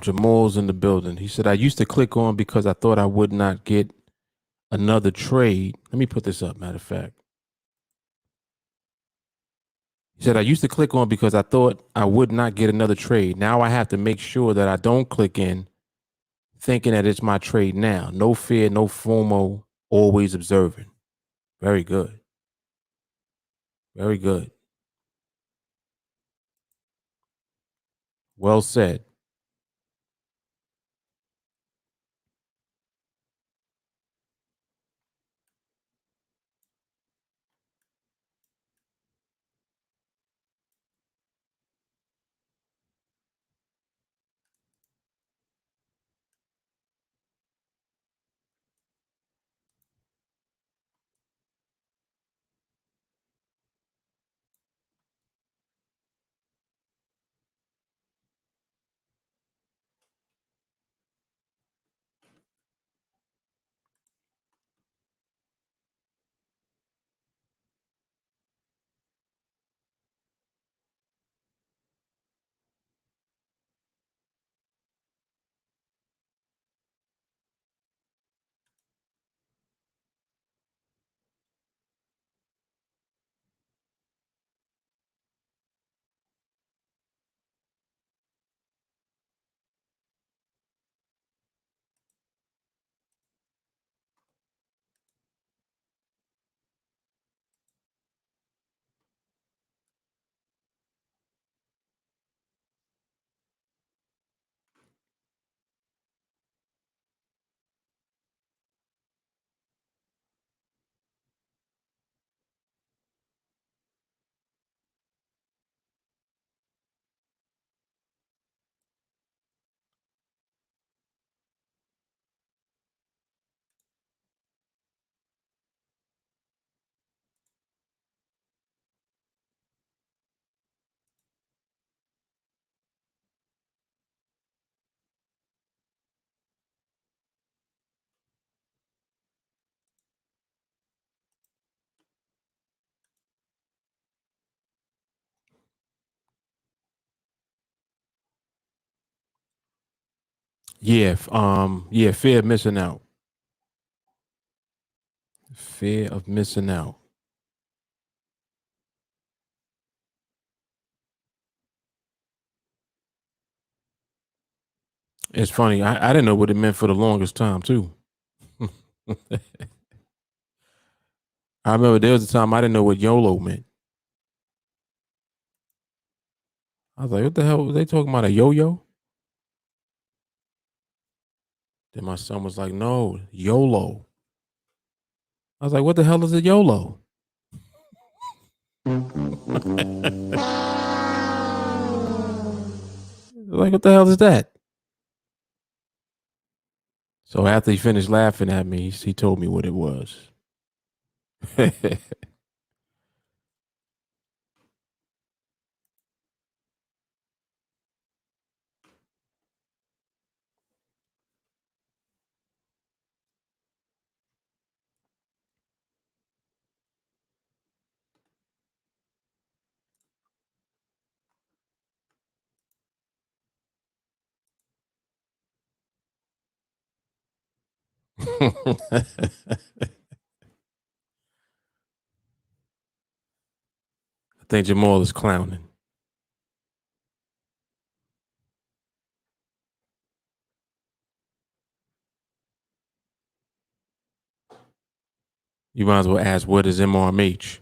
Speaker 1: Jamal's in the building. He said, I used to click on because I thought I would not get another trade. Let me put this up, matter of fact. He said, I used to click on because I thought I would not get another trade. Now I have to make sure that I don't click in thinking that it's my trade now. No fear, no FOMO, always observing. Very good. Very good. Well said. Yeah. Yeah. Fear of missing out. Fear of missing out. It's funny. I didn't know what it meant for the longest time too. I remember there was a time I didn't know what YOLO meant. I was like, what the hell was they talking about, a yo-yo? Then my son was like, no, YOLO. I was like, what the hell is a YOLO? Like, what the hell is that? So after he finished laughing at me, he told me what it was. I think Jamal is clowning. You might as well ask, what is MRMH?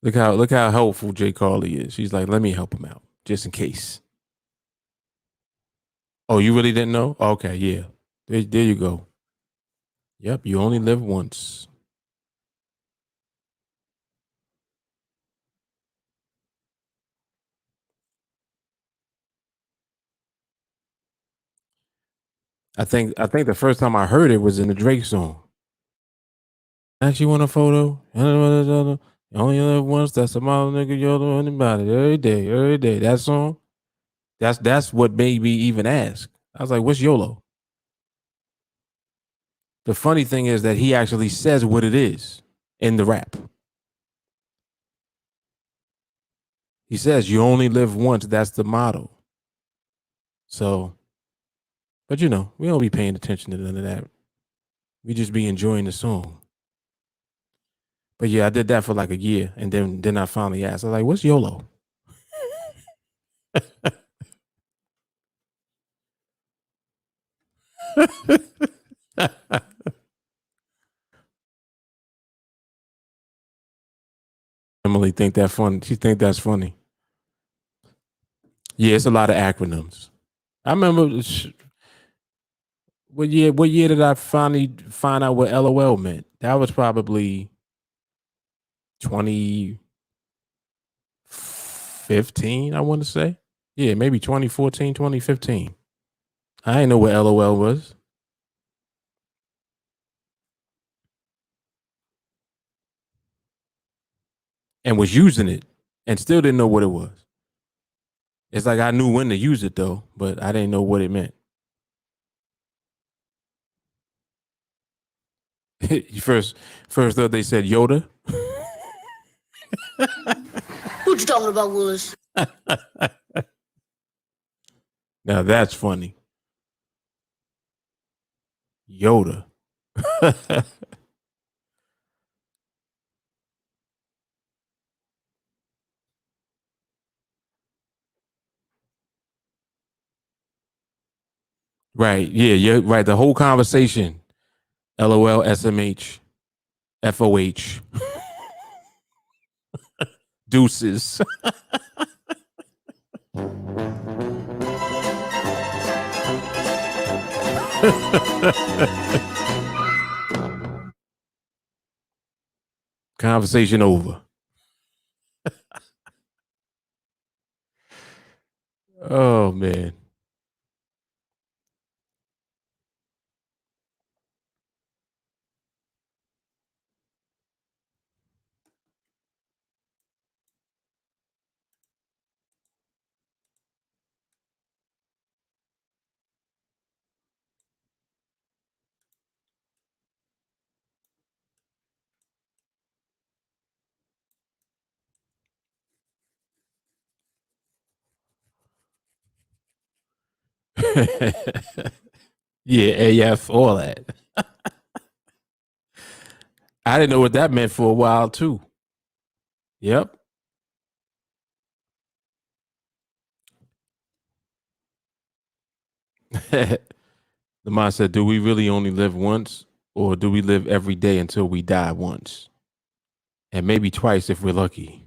Speaker 1: look how helpful Jay Carly is. She's like, let me help him out just in case. Oh, you really didn't know? Okay, yeah. There you go. Yep, you only live once. I think the first time I heard it was in the Drake song. Actually want a photo. You only live once. That's a model nigga. You're the anybody every day, every day. That song. That's what made me even ask. I was like, what's YOLO? The funny thing is that he actually says what it is in the rap. He says you only live once. That's the motto. So, but we don't be paying attention to none of that. We just be enjoying the song. But yeah, I did that for like a year, and then I finally asked. I was like, what's YOLO? Emily think that funny. She think that's funny. Yeah, it's a lot of acronyms. I remember what year did I finally find out what LOL meant? That was probably 2015, I want to say. Yeah, maybe 2014, 2015. I didn't know what LOL was and was using it and still didn't know what it was. It's like I knew when to use it though, but I didn't know what it meant. first though they said Yoda.
Speaker 2: What you talking about, Willis?
Speaker 1: Now that's funny. Yoda. Right. Yeah, yeah, right. The whole conversation. LOL, SMH, FOH, deuces. Conversation over. Oh man. Yeah, AF, all that. I didn't know what that meant for a while too. Yep. The mind said, do we really only live once, or do we live every day until we die once? And maybe twice if we're lucky.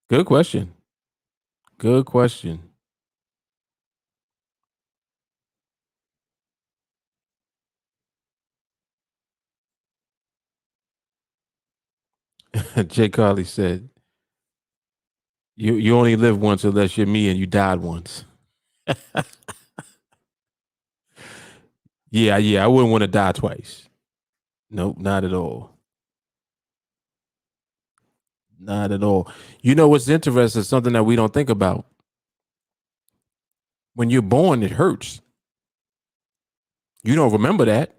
Speaker 1: Good question. Good question. Jay Carly said, you only live once unless you're me and you died once. Yeah, I wouldn't want to die twice. Nope, not at all. Not at all. You know what's interesting? Something that we don't think about. When you're born, it hurts. You don't remember that,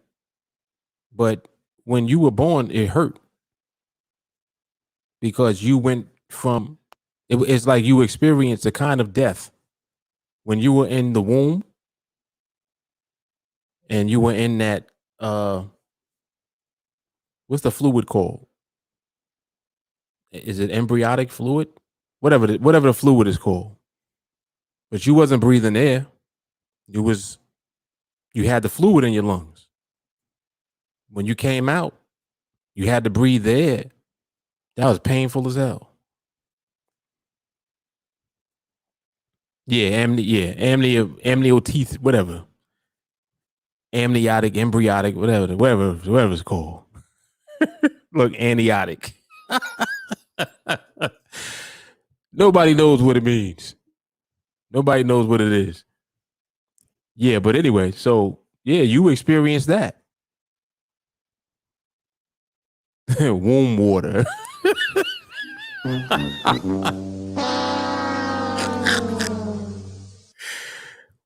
Speaker 1: but when you were born, it hurt because you went from. It's like you experienced a kind of death when you were in the womb and you were in that. What's the fluid called? Is it embryonic fluid? Whatever the fluid is called. But you wasn't breathing air. You you had the fluid in your lungs. When you came out, you had to breathe the air. That was painful as hell. Amnio teeth, whatever. Amniotic, embryonic, whatever it's called. Look, amniotic. Nobody knows what it means. Nobody knows what it is. Yeah, but anyway, so yeah, you experienced that. Womb water.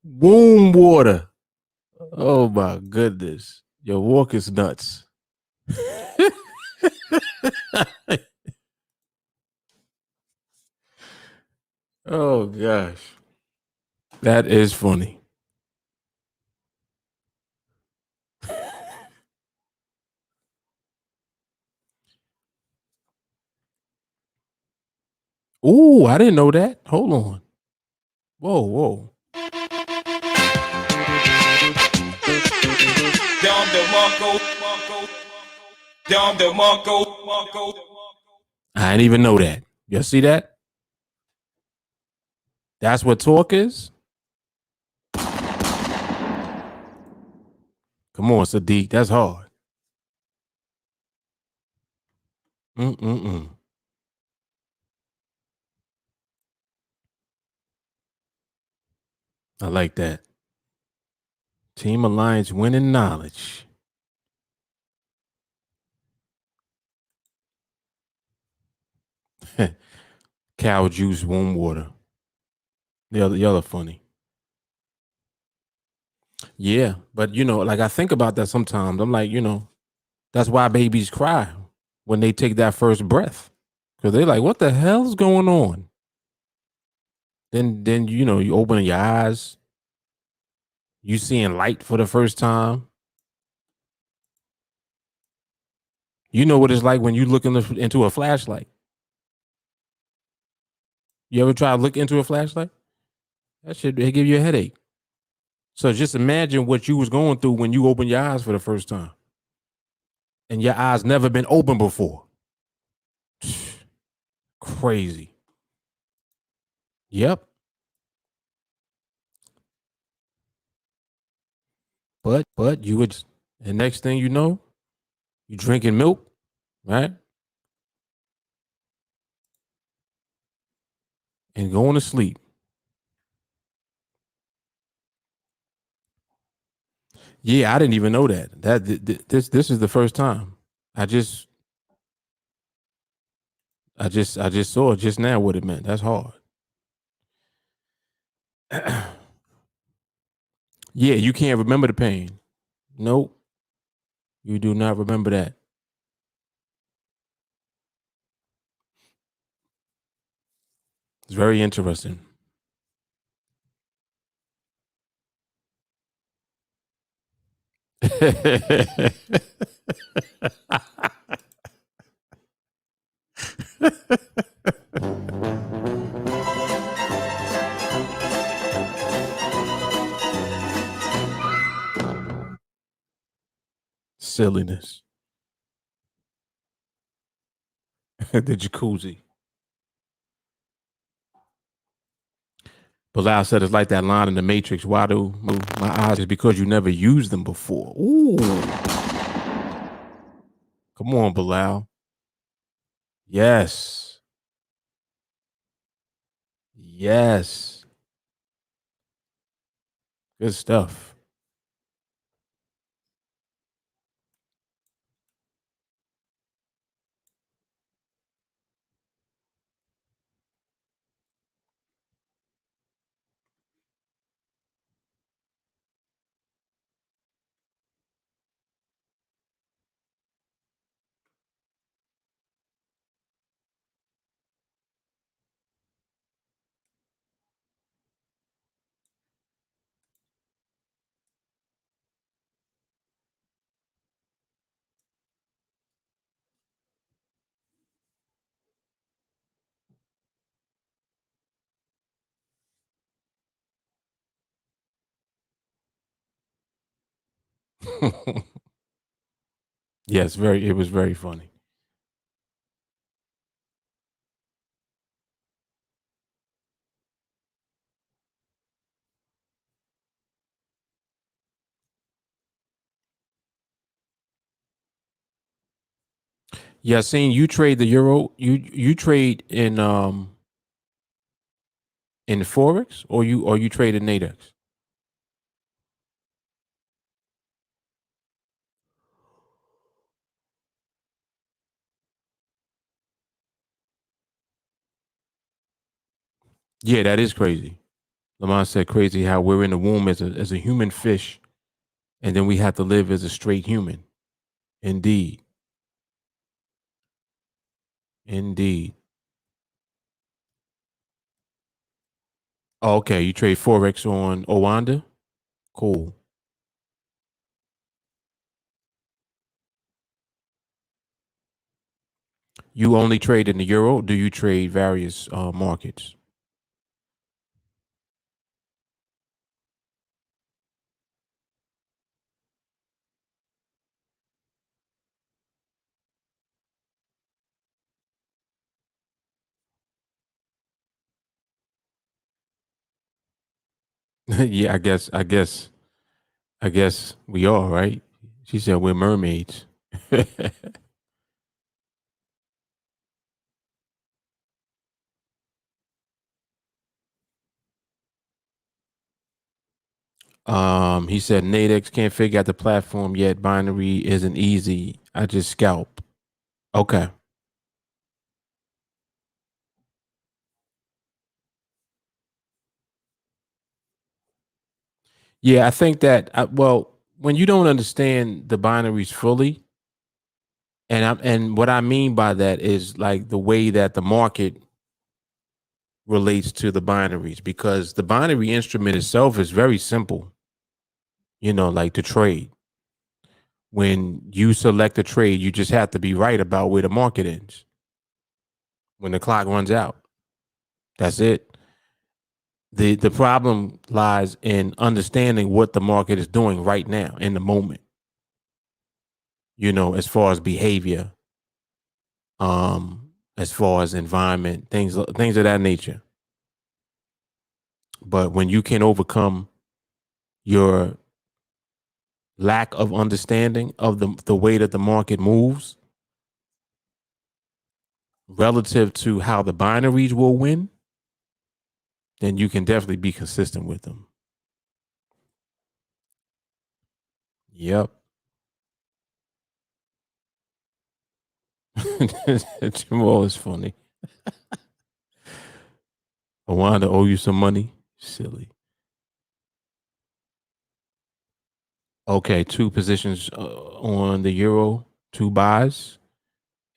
Speaker 1: Womb water. Oh my goodness. Your walk is nuts. Oh gosh. That is funny. Ooh, I didn't know that. Hold on. Whoa, whoa. I didn't even know that. You see that? That's what talk is? Come on, Sadiq. That's hard. Mm-mm-mm. I like that. Team Alliance winning knowledge. Cow juice, womb water. Y'all are funny. Yeah, but like I think about that sometimes. I'm like, that's why babies cry when they take that first breath. Because they're like, what the hell's going on? Then you open your eyes, you seeing light for the first time. You know what it's like when you look into a flashlight. You ever try to look into a flashlight? That shit, it give you a headache. So just imagine what you was going through when you opened your eyes for the first time. And your eyes never been open before. Crazy. Yep. But you would, the next thing you know, you drinking milk, right? And going to sleep. Yeah, I didn't even know that. This is the first time. I just I just saw just now what it meant. That's hard. Yeah, you can't remember the pain. Nope, you do not remember that. It's very interesting. Silliness. The jacuzzi. Bilal said it's like that line in the Matrix. Why do move my eyes? Is because you never used them before. Ooh. Come on, Bilal. Yes. Yes. Good stuff. Yes, it was very funny. Yeah, seeing you trade the euro, you trade in Forex or you trade in NADEX? Yeah, that is crazy. Lamont said crazy how we're in the womb as a human fish, and then we have to live as a straight human. Indeed. Indeed. Oh, okay. You trade Forex on Owanda? Cool. You only trade in the euro? Do you trade various markets? Yeah, I guess we are, right? She said we're mermaids. He said Nadex can't figure out the platform yet. Binary isn't easy. I just scalp. Okay. Yeah, I think that well, when you don't understand the binaries fully, and what I mean by that is like the way that the market relates to the binaries, because the binary instrument itself is very simple. Like to trade. When you select a trade, you just have to be right about where the market ends. When the clock runs out, that's it. The problem lies in understanding what the market is doing right now in the moment. As far as behavior, as far as environment, things of that nature. But when you can overcome your lack of understanding of the way that the market moves relative to how the binaries will win, then you can definitely be consistent with them. Yep. Jamal is funny. I wanted to owe you some money. Silly. Okay, two positions on the euro, two buys,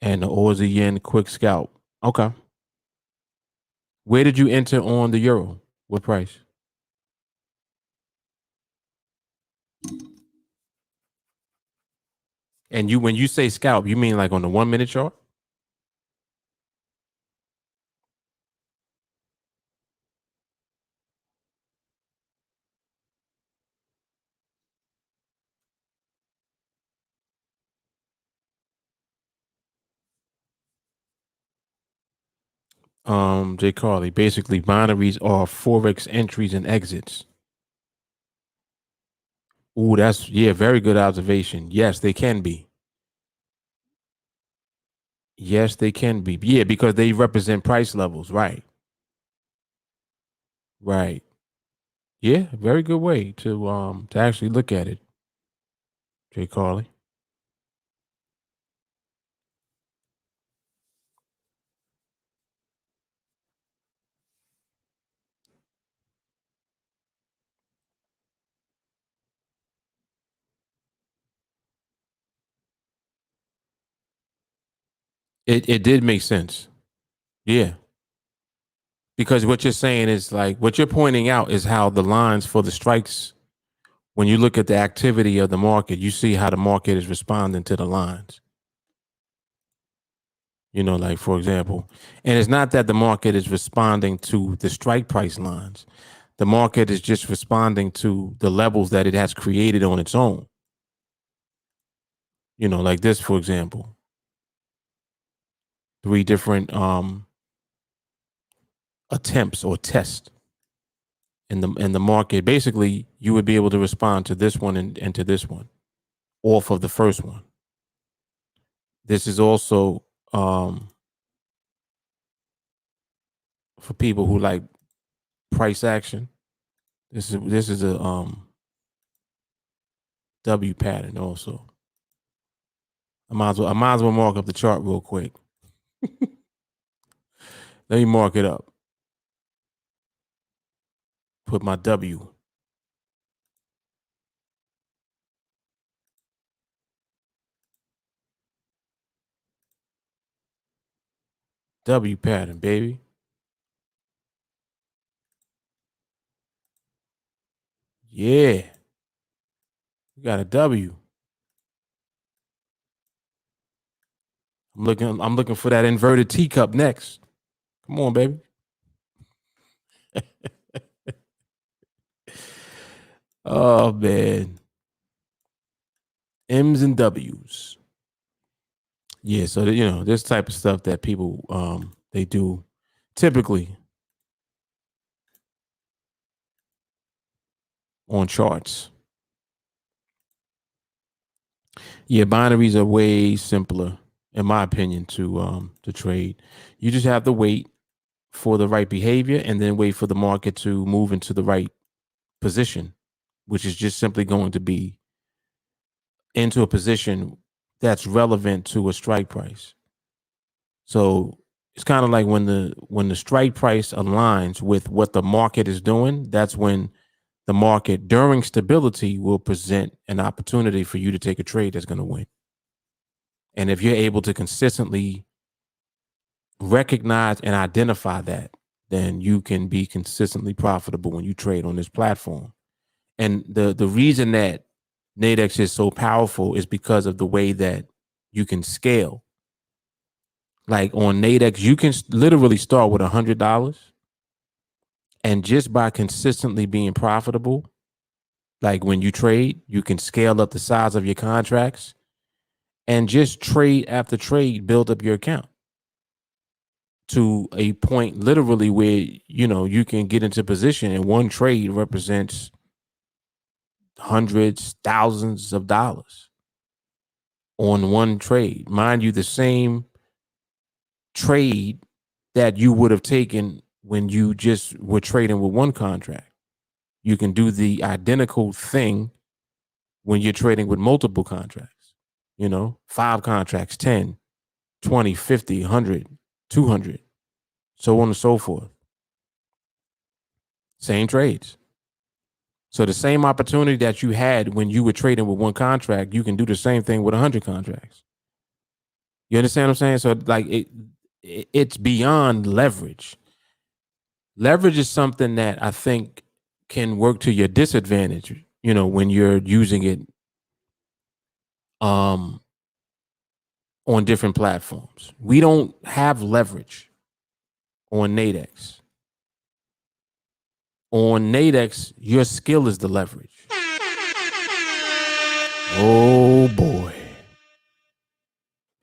Speaker 1: and the Aussie yen quick scalp. Okay. Where did you enter on the euro? What price? And when you say scalp, you mean like on the 1 minute chart? Jay Carly, basically binaries are Forex entries and exits. Ooh, that's very good observation. Yes, they can be. Yes, they can be. Yeah, because they represent price levels, right? Right. Yeah, very good way to actually look at it, Jay Carly. It did make sense. Yeah. Because what you're saying is like what you're pointing out is how the lines for the strikes, when you look at the activity of the market, you see how the market is responding to the lines. Like for example, and it's not that the market is responding to the strike price lines. The market is just responding to the levels that it has created on its own. Like this, for example, three different attempts or tests in the market. Basically, you would be able to respond to this one and to this one off of the first one. This is also for people who like price action. This is a W pattern also. I might as well mark up the chart real quick. Let me mark it up. Put my W. W pattern, baby. Yeah. We got a W. I'm looking for that inverted teacup next. Come on, baby. Oh man. M's and W's. Yeah, so this type of stuff that people they do typically on charts. Yeah, binaries are way simpler, in my opinion, to trade. You just have to wait for the right behavior and then wait for the market to move into the right position, which is just simply going to be into a position that's relevant to a strike price. So it's kind of like when the strike price aligns with what the market is doing, that's when the market during stability will present an opportunity for you to take a trade that's going to win. And if you're able to consistently recognize and identify that, then you can be consistently profitable when you trade on this platform. And the reason that NADEX is so powerful is because of the way that you can scale. Like on NADEX, you can literally start with $100, and just by consistently being profitable, like when you trade, you can scale up the size of your contracts and just trade after trade, build up your account to a point literally where you can get into position and one trade represents hundreds, thousands of dollars on one trade. Mind you, the same trade that you would have taken when you just were trading with one contract. You can do the identical thing when you're trading with multiple contracts, 5 contracts, 10, 20, 50, 100, 200, so on and so forth. Same trades. So the same opportunity that you had when you were trading with one contract, you can do the same thing with 100 contracts. You understand what I'm saying? So like it's beyond leverage. Leverage is something that I think can work to your disadvantage, when you're using it on different platforms. We don't have leverage on NADEX. On NADEX, your skill is the leverage. Oh boy.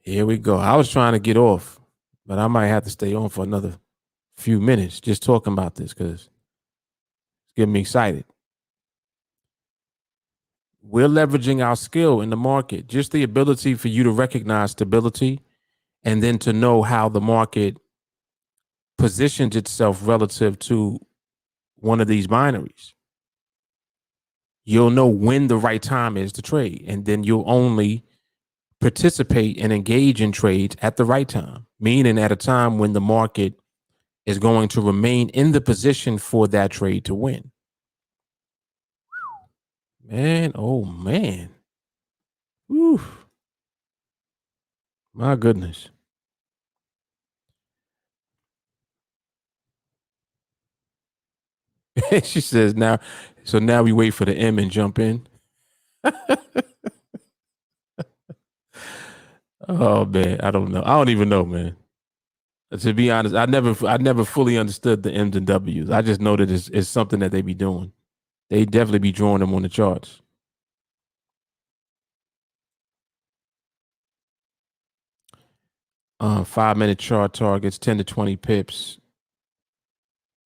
Speaker 1: Here we go. I was trying to get off, but I might have to stay on for another few minutes just talking about this because it's getting me excited. We're leveraging our skill in the market, just the ability for you to recognize stability and then to know how the market positions itself relative to one of these binaries. You'll know when the right time is to trade, and then you'll only participate and engage in trades at the right time, meaning at a time when the market is going to remain in the position for that trade to win. Man, oh man. Whew. My goodness. She says now, so now we wait for the M and jump in. Oh man, I don't know. I don't even know, man. To be honest, I never fully understood the M's and W's. I just know that it's something that they be doing. They definitely be drawing them on the charts. Five-minute chart targets, 10 to 20 pips.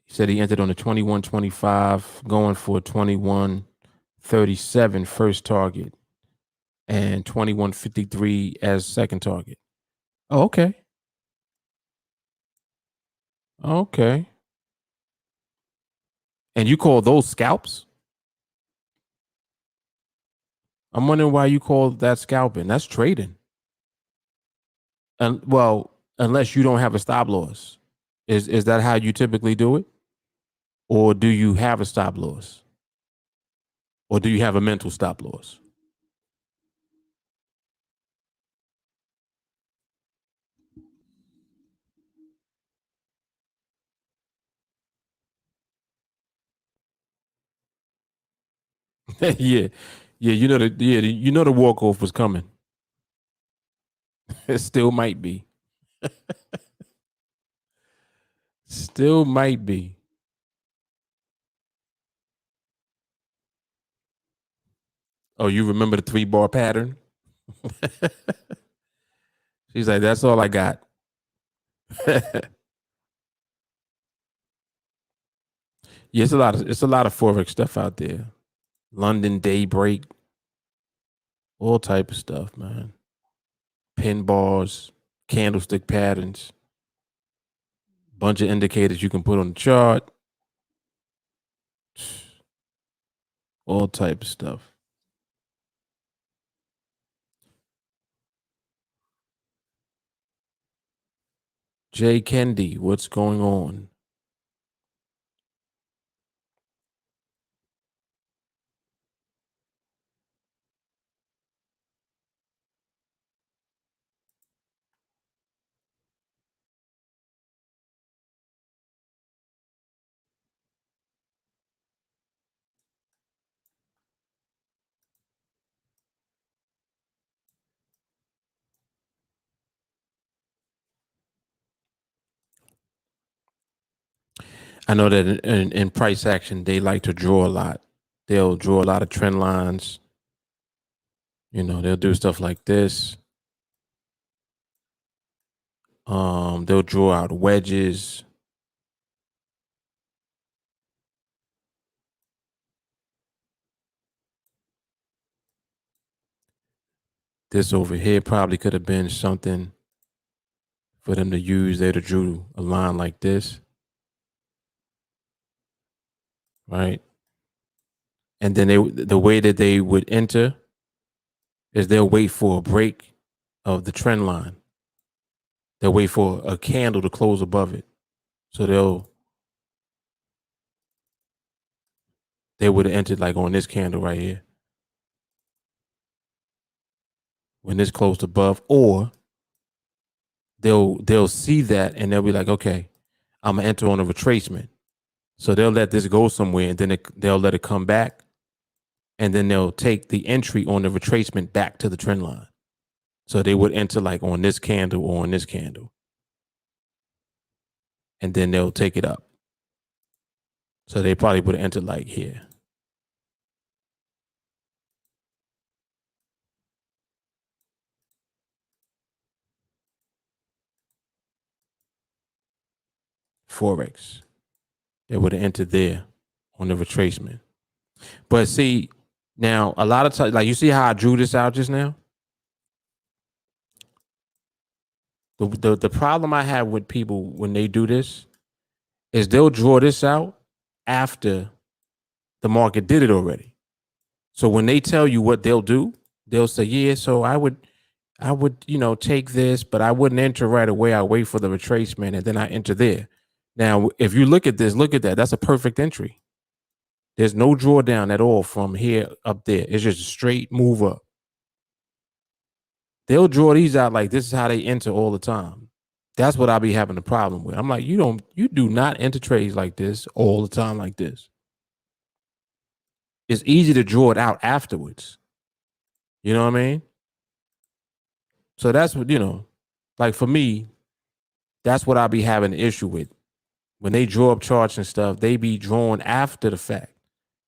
Speaker 1: He said he entered on the 21.25, going for 21.37 first target and 21.53 as second target. Oh, okay. Okay. And you call those scalps? I'm wondering why you call that scalping. That's trading. And well, unless you don't have a stop loss. Is that how you typically do it? Or do you have a stop loss? Or do you have a mental stop loss? Yeah. Yeah, you know the walk off was coming. It still might be. Still might be. Oh, you remember the 3-bar pattern? She's like, that's all I got. Yeah, it's a lot of Forex stuff out there. London daybreak, all type of stuff, man. Pin bars, candlestick patterns, bunch of indicators you can put on the chart, all type of stuff. Jay Kendi, what's going on? I know that in price action, they like to draw a lot. They'll draw a lot of trend lines. You know, they'll do stuff like this. They'll draw out wedges. This over here probably could have been something for them to use. They'd have drew a line like this, right? And then the way that they would enter is they'll wait for a break of the trend line. They'll wait for a candle to close above it. So they would have entered like on this candle right here. When this closed above, or they'll see that and they'll be like, okay, I'm gonna enter on a retracement. So they'll let this go somewhere and then they'll let it come back. And then they'll take the entry on the retracement back to the trend line. So they would enter like on this candle or on this candle. And then they'll take it up. So they probably would enter like here. Forex. They would have entered there on the retracement. But see, now a lot of times, like you see how I drew this out just now? The problem I have with people when they do this is they'll draw this out after the market did it already. So when they tell you what they'll do, they'll say, yeah, so I would, take this, but I wouldn't enter right away. I wait for the retracement and then I enter there. Now, if you look at this, look at that. That's a perfect entry. There's no drawdown at all from here up there. It's just a straight move up. They'll draw these out like this is how they enter all the time. That's what I'll be having a problem with. I'm like, you do not enter trades like this all the time like this. It's easy to draw it out afterwards. You know what I mean? So that's what, like for me, that's what I'll be having an issue with. When they draw up charts and stuff, they be drawn after the fact.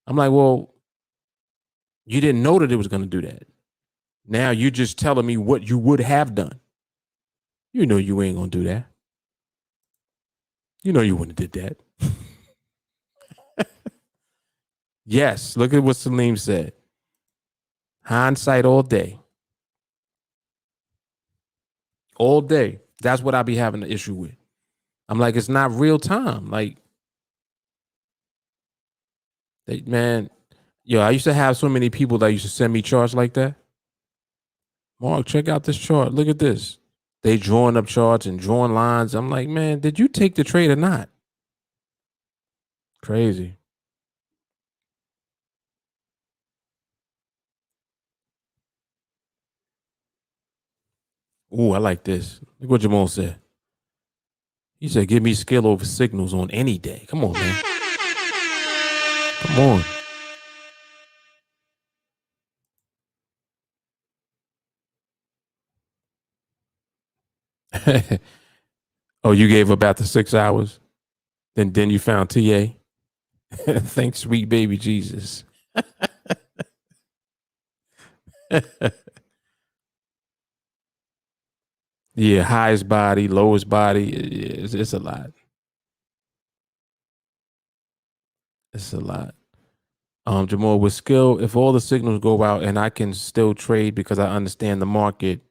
Speaker 1: I'm like, well, you didn't know that it was going to do that. Now you're just telling me what you would have done. You know you ain't going to do that. You know you wouldn't have did that. Yes, look at what Salim said. Hindsight all day. All day. That's what I be having an issue with. I'm like, it's not real time. Like, man, I used to have so many people that used to send me charts like that. Mark, check out this chart. Look at this. They drawing up charts and drawing lines. I'm like, man, did you take the trade or not? Crazy. Ooh, I like this. Look what Jamal said. He said, give me skill over signals on any day. Come on, man. Come on. Oh, you gave up after 6 hours? Then you found TA? Thanks, sweet baby Jesus. Yeah, highest body, lowest body. It's a lot. It's a lot. Jamal, with skill, if all the signals go out and I can still trade because I understand the market,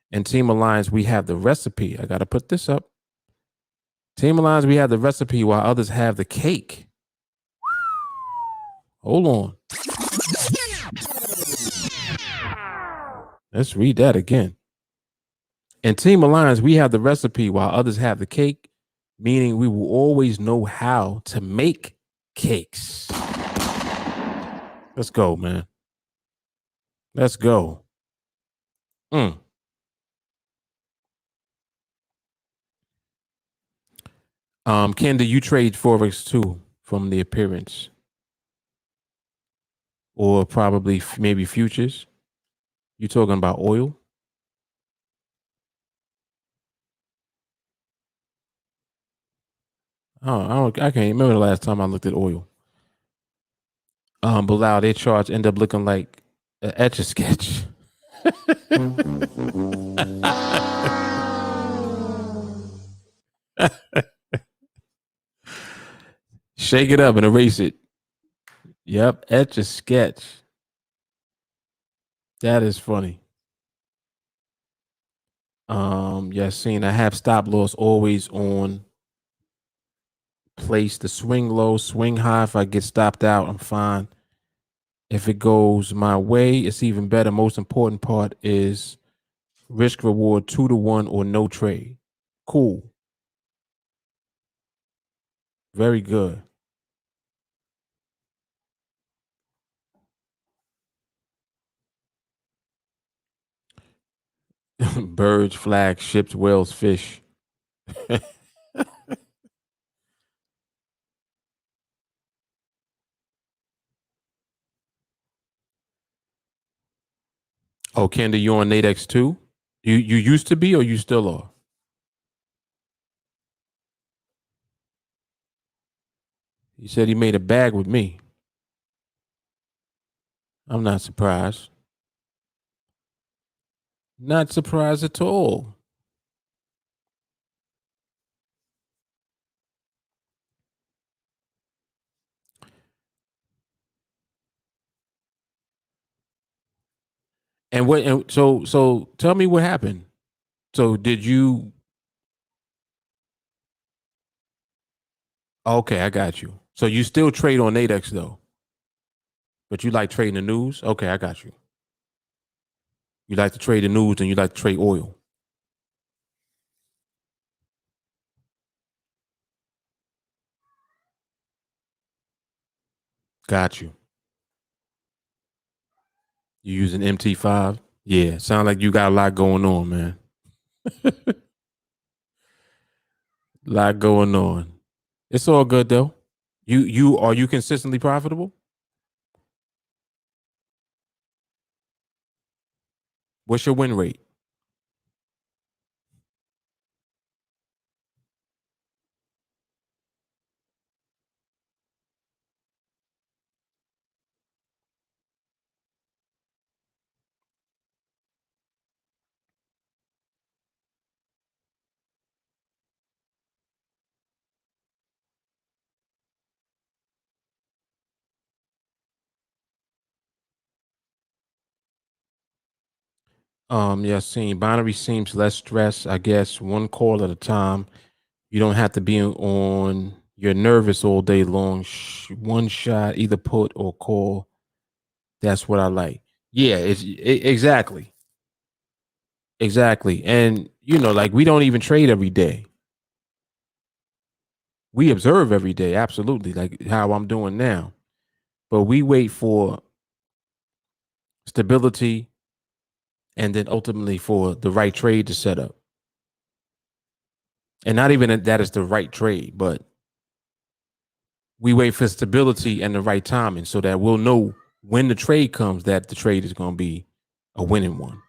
Speaker 1: and TeamAlliance, we have the recipe. I got to put this up. TeamAlliance, we have the recipe while others have the cake. Hold on. Let's read that again. In TeamAlliance, we have the recipe while others have the cake, meaning we will always know how to make cakes. Let's go, man. Let's go. Ken, do you trade Forex too from the appearance? Or probably maybe futures? You talking about oil? Oh, I can't remember the last time I looked at oil. Bilal, their charts end up looking like an etch a sketch. Shake it up and erase it. Yep, etch a sketch. That is funny. Yassine, I have stop loss always on. Place the swing low, swing high. If I get stopped out, I'm fine. If it goes my way, it's even better. Most important part is risk reward 2-1 or no trade. Cool. Very good. Birds, flags, ships, whales, fish. Oh, Kendra, you on NADEX too? You used to be, or you still are? He said he made a bag with me. I'm not surprised. Not surprised at all. And what? And so tell me what happened. So did you? Okay, I got you. So you still trade on NADEX though, but you like trading the news. Okay, I got you. You like to trade the news, and you like to trade oil. Got you. You using MT5? Yeah, sound like you got a lot going on, man. Lot going on. It's all good though. You are you consistently profitable? What's your win rate? Yeah, seeing binary seems less stress. I guess one call at a time. You don't have to be on you're nervous all day long. One shot, either put or call. That's what I like. Yeah, exactly. Exactly. And like we don't even trade every day. We observe every day, absolutely, like how I'm doing now. But we wait for stability and then ultimately for the right trade to set up. And not even that is the right trade, but we wait for stability and the right timing so that we'll know when the trade comes that the trade is going to be a winning one.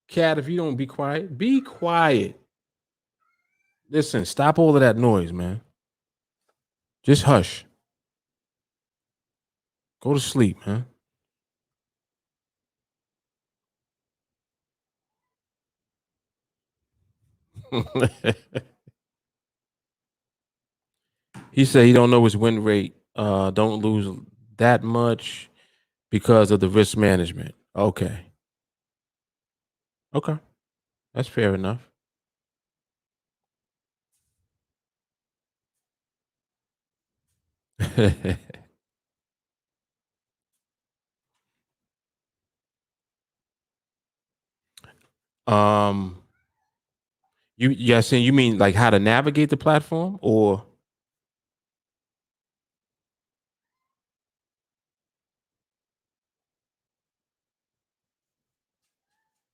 Speaker 1: Cat, if you don't be quiet, be quiet. Listen, stop all of that noise, man. Just hush. Go to sleep, man. He said he don't know his win rate. Don't lose that much because of the risk management. Okay. Okay. That's fair enough. um you mean like how to navigate the platform or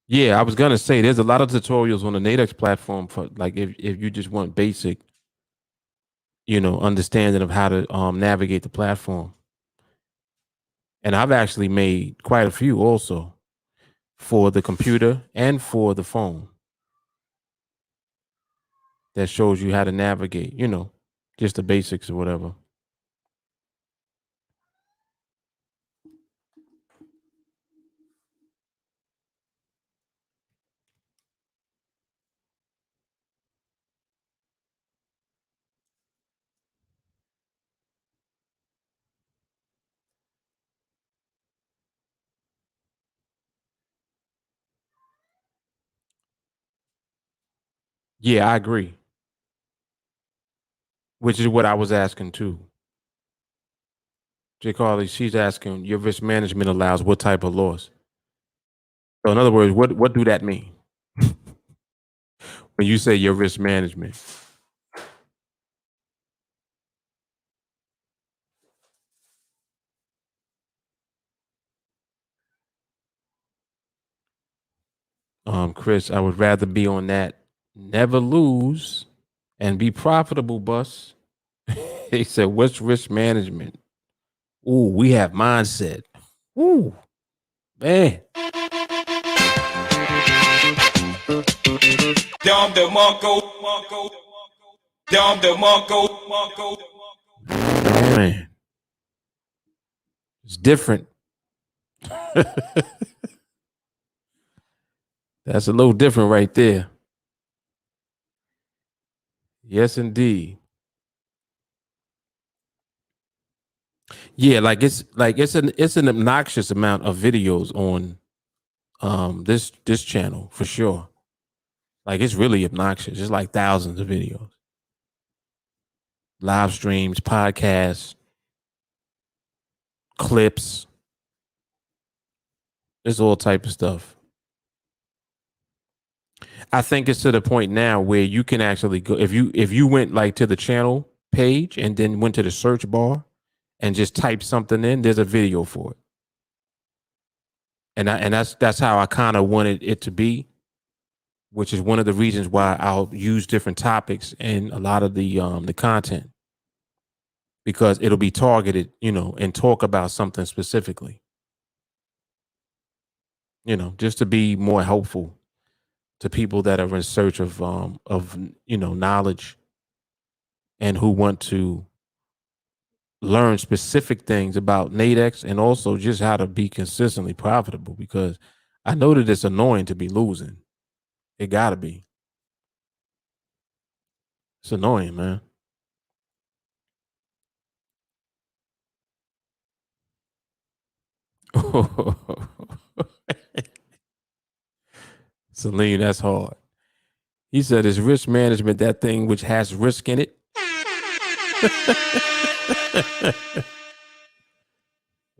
Speaker 1: yeah, I was gonna say there's a lot of tutorials on the NADEX platform for like if you just want basic, understanding of how to navigate the platform. And I've actually made quite a few also for the computer and for the phone that shows you how to navigate, just the basics or whatever. Yeah, I agree. Which is what I was asking too. J. Carly, she's asking your risk management allows what type of loss? So in other words, what do that mean when you say your risk management? Chris, I would rather be on that never lose and be profitable bus. He said, what's risk management? Ooh, we have mindset. Ooh. Man. Man. It's different. That's a little different right there. Yes, indeed. Yeah, like it's an obnoxious amount of videos on this channel for sure. Like it's really obnoxious. It's like thousands of videos, live streams, podcasts, clips. There's all type of stuff. I think it's to the point now where you can actually go if you went like to the channel page and then went to the search bar and just type something in, there's a video for it. And that's how I kind of wanted it to be, which is one of the reasons why I'll use different topics in a lot of the content, because it'll be targeted, and talk about something specifically, just to be more helpful to people that are in search of knowledge and who want to learn specific things about NADEX and also just how to be consistently profitable, because I know that it's annoying to be losing. It gotta be. It's annoying, man. Celine, that's hard. He said, is risk management that thing which has risk in it?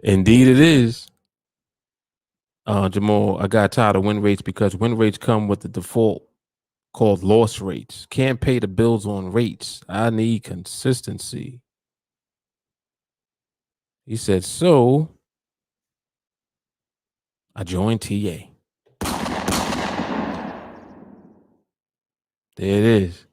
Speaker 1: Indeed, it is. Jamal, I got tired of win rates because win rates come with the default called loss rates. Can't pay the bills on rates. I need consistency. He said, so I joined TA. There it is.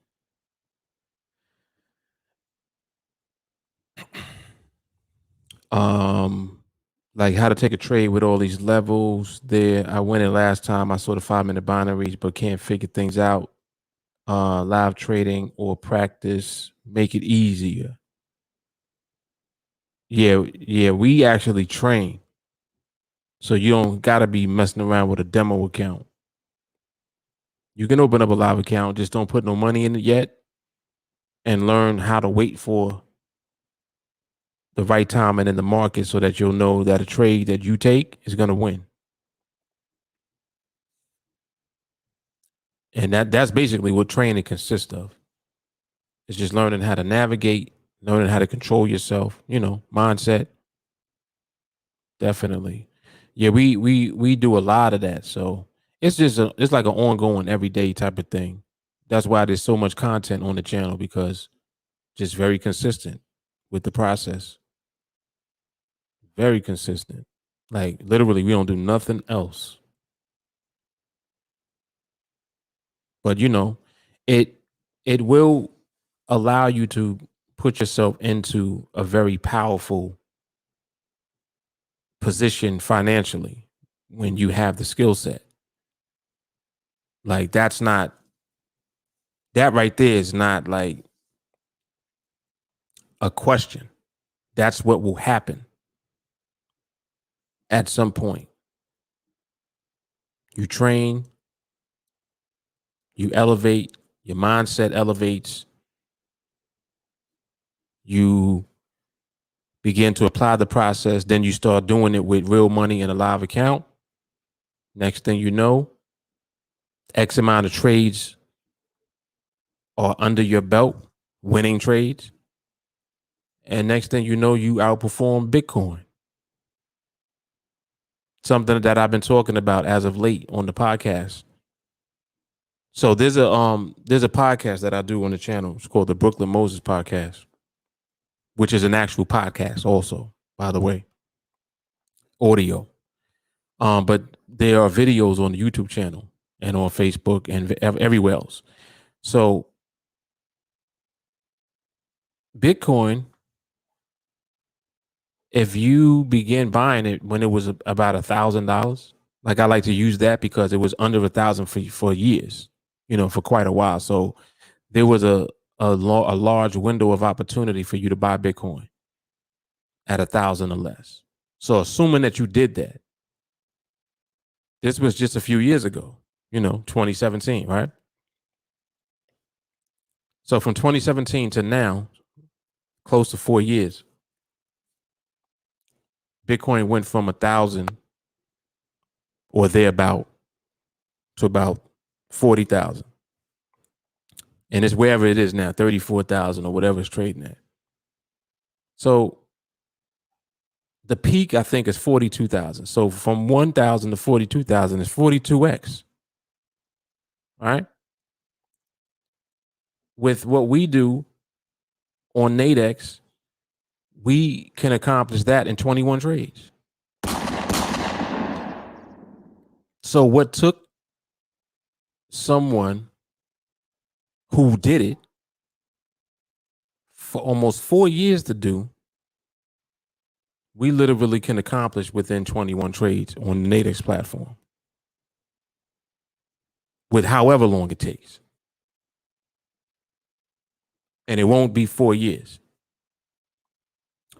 Speaker 1: Like how to take a trade with all these levels there. I went in last time. I saw the 5-minute binaries, but can't figure things out. Live trading or practice, make it easier. Yeah, we actually train. So you don't gotta be messing around with a demo account. You can open up a live account, just don't put no money in it yet, and learn how to wait for the right time and in the market so that you'll know that a trade that you take is gonna win. And that's basically what training consists of. It's just learning how to navigate, learning how to control yourself, mindset. Definitely. Yeah, we do a lot of that. So it's like an ongoing everyday type of thing. That's why there's so much content on the channel, because just very consistent with the process. Very consistent. Like literally we don't do nothing else. But it it will allow you to put yourself into a very powerful position financially when you have the skill set. Like that right there is not like a question. That's what will happen at some point. You train, you elevate, your mindset elevates, you begin to apply the process, then you start doing it with real money in a live account. Next thing you know, X amount of trades are under your belt, winning trades. And next thing you know, you outperform Bitcoin. Something that I've been talking about as of late on the podcast. So there's a podcast that I do on the channel. It's called the Brooklyn Moses Podcast, which is an actual podcast also, by the way, audio. But there are videos on the YouTube channel and on Facebook and everywhere else. So Bitcoin if you begin buying it when it was about $1,000, like I like to use that because it was under 1,000 for years, for quite a while. So there was a large window of opportunity for you to buy Bitcoin at 1,000 or less. So assuming that you did that, this was just a few years ago, 2017, right? So from 2017 to now, close to 4 years, Bitcoin went from 1,000 or thereabout to about 40,000. And it's wherever it is now, 34,000 or whatever it's trading at. So the peak, I think, is 42,000. So from 1,000 to 42,000 is 42x. All right. With what we do on NADEX, we can accomplish that in 21 trades. So what took someone who did it for almost 4 years to do, we literally can accomplish within 21 trades on the NADEX platform with however long it takes. And it won't be 4 years.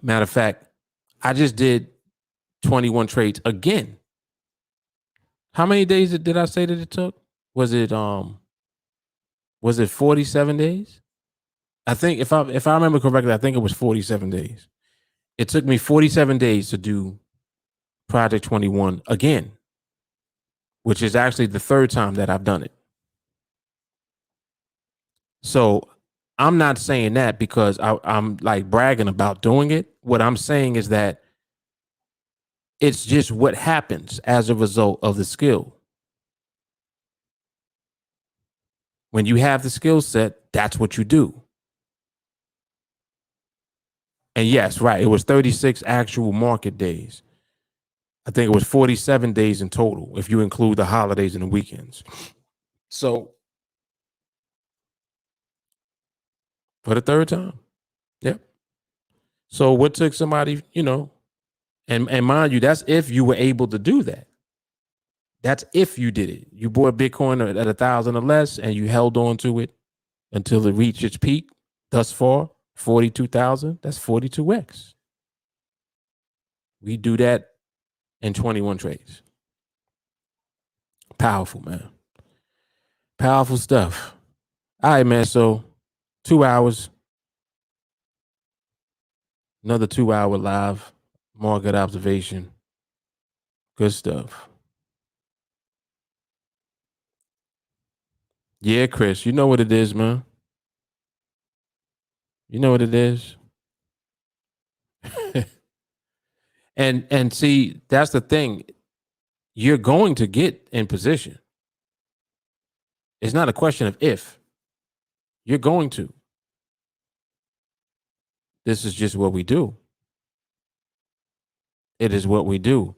Speaker 1: Matter of fact, I just did 21 trades again. How many days did I say that it took? Was it 47 days? I think if I remember correctly, I think it was 47 days. It took me 47 days to do Project 21 again, which is actually the third time that I've done it. So I'm not saying that because I'm like bragging about doing it. What I'm saying is that it's just what happens as a result of the skill. When you have the skill set, that's what you do. And yes, right, it was 36 actual market days. I think it was 47 days in total if you include the holidays and the weekends. So for the third time. Yep. So what took somebody, and mind you, that's if you were able to do that. That's if you did it. You bought Bitcoin at 1,000 or less and you held on to it until it reached its peak. Thus far, 42,000. That's 42x. We do that in 21 trades. Powerful, man. Powerful stuff. All right, man. So 2 hours. Another 2-hour live market observation. Good stuff. Yeah, Chris, you know what it is, man. You know what it is. and see, that's the thing. You're going to get in position. It's not a question of if. You're going to. This is just what we do. It is what we do.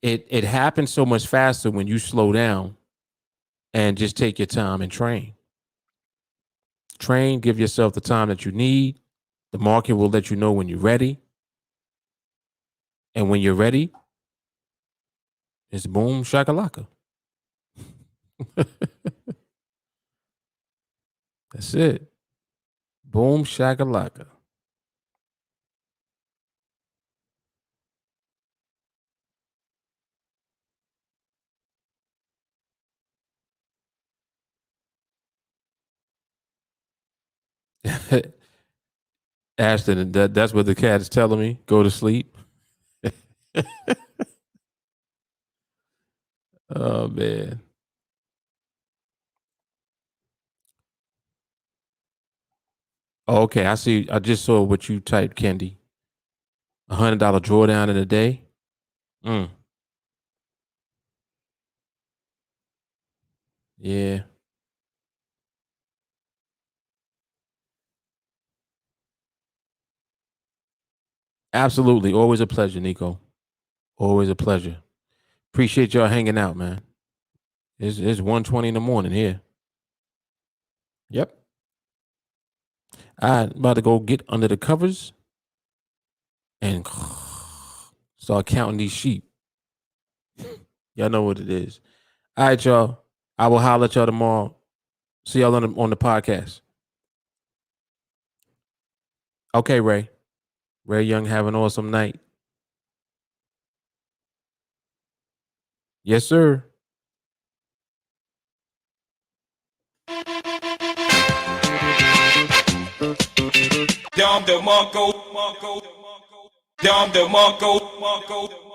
Speaker 1: It happens so much faster when you slow down and just take your time and train. Train, give yourself the time that you need. The market will let you know when you're ready. And when you're ready, it's boom shakalaka. That's it. Boom shakalaka. Ashton, that's what the cat is telling me. Go to sleep. Oh man. Oh, okay, I see. I just saw what you typed, Kendi. $100 drawdown in a day. Mm, yeah, absolutely. Always a pleasure, Nico. Always a pleasure. Appreciate y'all hanging out, man. It's 1:20 in the morning here. Yep. I'm about to go get under the covers and Start counting these sheep. Y'all know what it is. All right, y'all. I will holler at y'all tomorrow. See y'all on the podcast. Okay, Ray. Ray Young, have an awesome night. Yes, sir.
Speaker 3: Dom the Monko, Dom the Monko.